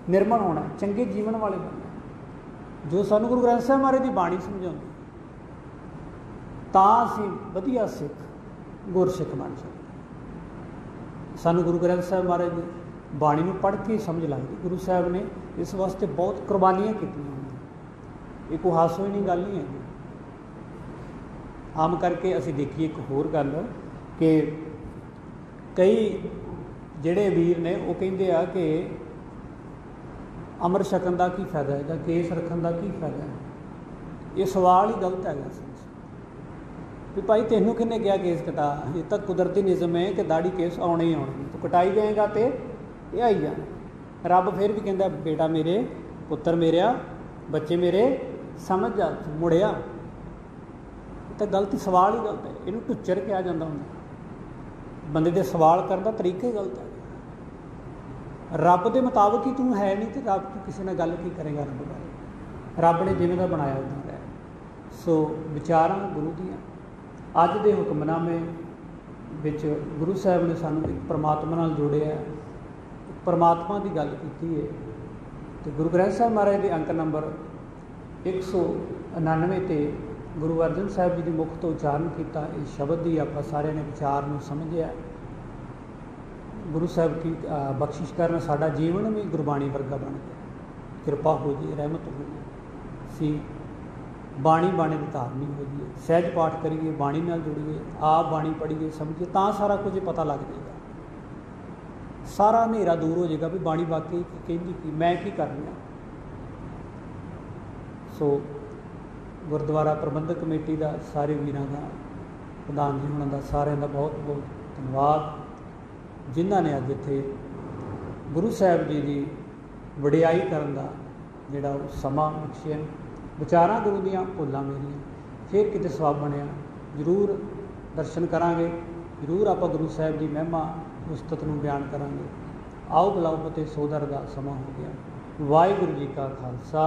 ਨਿਰਮਲ ਹੋਣਾ, ਚੰਗੇ ਜੀਵਨ ਵਾਲੇ ਬਣਨਾ। ਜੋ ਸਾਨੂੰ ਗੁਰੂ ਗ੍ਰੰਥ ਸਾਹਿਬ ਮਹਾਰਾਜ ਦੀ ਬਾਣੀ ਸਮਝਾਉਂਦੀ, ਤਾਂ ਅਸੀਂ ਵਧੀਆ ਸਿੱਖ ਗੁਰਸਿੱਖ ਬਣ ਸਕਦੇ। ਸਾਨੂੰ ਗੁਰੂ ਗ੍ਰੰਥ ਸਾਹਿਬ ਮਹਾਰਾਜ ਦੀ ਬਾਣੀ ਨੂੰ ਪੜ੍ਹ ਕੇ ਸਮਝ ਲੱਗਦੀ। ਗੁਰੂ ਸਾਹਿਬ ਨੇ ਇਸ ਵਾਸਤੇ ਬਹੁਤ ਕੁਰਬਾਨੀਆਂ ਕੀਤੀਆਂ ਹੋਈਆਂ। ਇਹ ਕੋਈ ਹਾਸੋਹੀਣੀ ਗੱਲ ਨਹੀਂ ਹੈ। ਆਮ ਕਰਕੇ ਅਸੀਂ ਦੇਖੀਏ ਇੱਕ ਹੋਰ ਗੱਲ, ਕਿ ਕਈ ਜਿਹੜੇ ਵੀਰ ਨੇ ਉਹ ਕਹਿੰਦੇ ਆ ਕਿ ਅੰਮ੍ਰਿਤ ਛਕਣ ਦਾ ਕੀ ਫਾਇਦਾ ਹੈ ਜਾਂ ਕੇਸ ਰੱਖਣ ਦਾ ਕੀ ਫਾਇਦਾ ਹੈ। ਇਹ ਸਵਾਲ ਹੀ ਗਲਤ ਹੈਗਾ ਸੀ ਵੀ ਭਾਈ ਤੈਨੂੰ ਕਿਹਨੇ ਕਿਹਾ ਕੇਸ ਕਟਾ। ਇਹ ਤਾਂ ਕੁਦਰਤੀ ਨਿਯਮ ਹੈ ਕਿ ਦਾੜੀ ਕੇਸ ਆਉਣੇ ਹੀ ਆਉਣੇ, ਤੂੰ ਕਟਾਈ ਜਾਏਗਾ ਤੇ ਇਹ ਆਈ ਜਾਣਾ। ਰੱਬ ਫਿਰ ਵੀ ਕਹਿੰਦਾ ਬੇਟਾ ਮੇਰੇ, ਪੁੱਤਰ ਮੇਰਿਆ, ਬੱਚੇ ਮੇਰੇ, ਸਮਝ ਜਾ, ਮੁੜਿਆ। ਤਾਂ ਗਲਤੀ, ਸਵਾਲ ਹੀ ਗਲਤ ਹੈ। ਇਹਨੂੰ ਟੁੱਚਰ ਕਿਹਾ ਜਾਂਦਾ ਹੁੰਦਾ। ਬੰਦੇ ਦੇ ਸਵਾਲ ਕਰਨ ਦਾ ਤਰੀਕਾ ਹੀ ਗਲਤ ਹੈ। ਰੱਬ ਦੇ ਮੁਤਾਬਕ ਹੀ ਤੂੰ ਹੈ ਨਹੀਂ, ਤੇ ਰੱਬ ਤੂੰ ਕਿਸੇ ਨਾਲ ਗੱਲ ਕੀ ਕਰੇਗਾ ਰੱਬ ਬਾਰੇ। ਰੱਬ ਨੇ ਜਿਵੇਂ ਦਾ ਬਣਾਇਆ ਉੱਦਾਂ ਦਾ। ਸੋ ਵਿਚਾਰਾਂ ਗੁਰੂ ਦੀਆਂ। ਅੱਜ ਦੇ ਹੁਕਮਨਾਮੇ ਵਿੱਚ ਗੁਰੂ ਸਾਹਿਬ ਨੇ ਸਾਨੂੰ ਇੱਕ ਪਰਮਾਤਮਾ ਨਾਲ ਜੋੜਿਆ, ਪਰਮਾਤਮਾ ਦੀ ਗੱਲ ਕੀਤੀ ਹੈ। ਅਤੇ ਗੁਰੂ ਗ੍ਰੰਥ ਸਾਹਿਬ ਮਹਾਰਾਜ ਦੇ ਅੰਕ ਨੰਬਰ 199 'ਤੇ ਗੁਰੂ ਅਰਜਨ ਸਾਹਿਬ ਜੀ ਦੀ ਮੁਖ ਤੋਂ ਉਚਾਰਨ ਕੀਤਾ। ਇਹ ਸ਼ਬਦ ਦੀ ਆਪਾਂ ਸਾਰਿਆਂ ਨੇ ਵਿਚਾਰ ਨੂੰ ਸਮਝਿਆ। ਗੁਰੂ ਸਾਹਿਬ ਕੀ ਬਖਸ਼ਿਸ਼ ਕਰਨ, ਸਾਡਾ ਜੀਵਨ ਵੀ ਗੁਰਬਾਣੀ ਵਰਗਾ ਬਣ ਗਿਆ। ਕਿਰਪਾ ਹੋ ਜੀ, ਰਹਿਮਤ ਹੋ ਜੀ। ਸੀ ਬਾਣੀ ਦੇ ਧਾਰਨੀ ਹੋ ਜਾਈਏ, ਸਹਿਜ ਪਾਠ ਕਰੀਏ, ਬਾਣੀ ਨਾਲ ਜੁੜੀਏ, ਆਪ ਬਾਣੀ ਪੜ੍ਹੀਏ, ਸਮਝੀਏ, ਤਾਂ ਸਾਰਾ ਕੁਝ ਪਤਾ ਲੱਗ ਜਾਏਗਾ। ਸਾਰਾ ਹਨੇਰਾ ਦੂਰ ਹੋ ਜਾਏਗਾ ਵੀ ਬਾਣੀ ਵਾਕਈ ਕੀ ਕਹਿੰਦੀ, ਕੀ ਮੈਂ ਕੀ ਕਰਨਾ। ਸੋ ਗੁਰਦੁਆਰਾ ਪ੍ਰਬੰਧਕ ਕਮੇਟੀ ਦਾ, ਸਾਰੇ ਵੀਰਾਂ ਦਾ, ਪ੍ਰਧਾਨ ਜੀ ਹੁਣਾਂ ਦਾ, ਸਾਰਿਆਂ ਦਾ ਬਹੁਤ ਬਹੁਤ ਧੰਨਵਾਦ, ਜਿਨ੍ਹਾਂ ਨੇ ਅੱਜ ਇੱਥੇ ਗੁਰੂ ਸਾਹਿਬ ਜੀ ਦੀ ਵਡਿਆਈ ਕਰਨ ਦਾ ਜਿਹੜਾ ਉਹ ਸਮਾਂ ਬਖਸ਼ਿਆ। ਵਿਚਾਰਾਂ ਗੁਰੂ ਦੀਆਂ, ਭੁੱਲਾਂ ਮੇਰੀਆਂ, ਫਿਰ ਕਿਤੇ ਸਵਾਬ ਬਣਿਆ। ਜ਼ਰੂਰ ਦਰਸ਼ਨ ਕਰਾਂਗੇ, ਜ਼ਰੂਰ ਆਪਾਂ ਗੁਰੂ ਸਾਹਿਬ ਦੀ ਮਹਿਮਾ, ਉਸਤਤ ਨੂੰ ਬਿਆਨ ਕਰਾਂਗੇ। ਆਓ ਬੁਲਾਓ ਫਤਿਹ, ਸੋਦਰ ਦਾ ਸਮਾਂ ਹੋ ਗਿਆ। ਵਾਹਿਗੁਰੂ ਜੀ ਕਾ ਖਾਲਸਾ,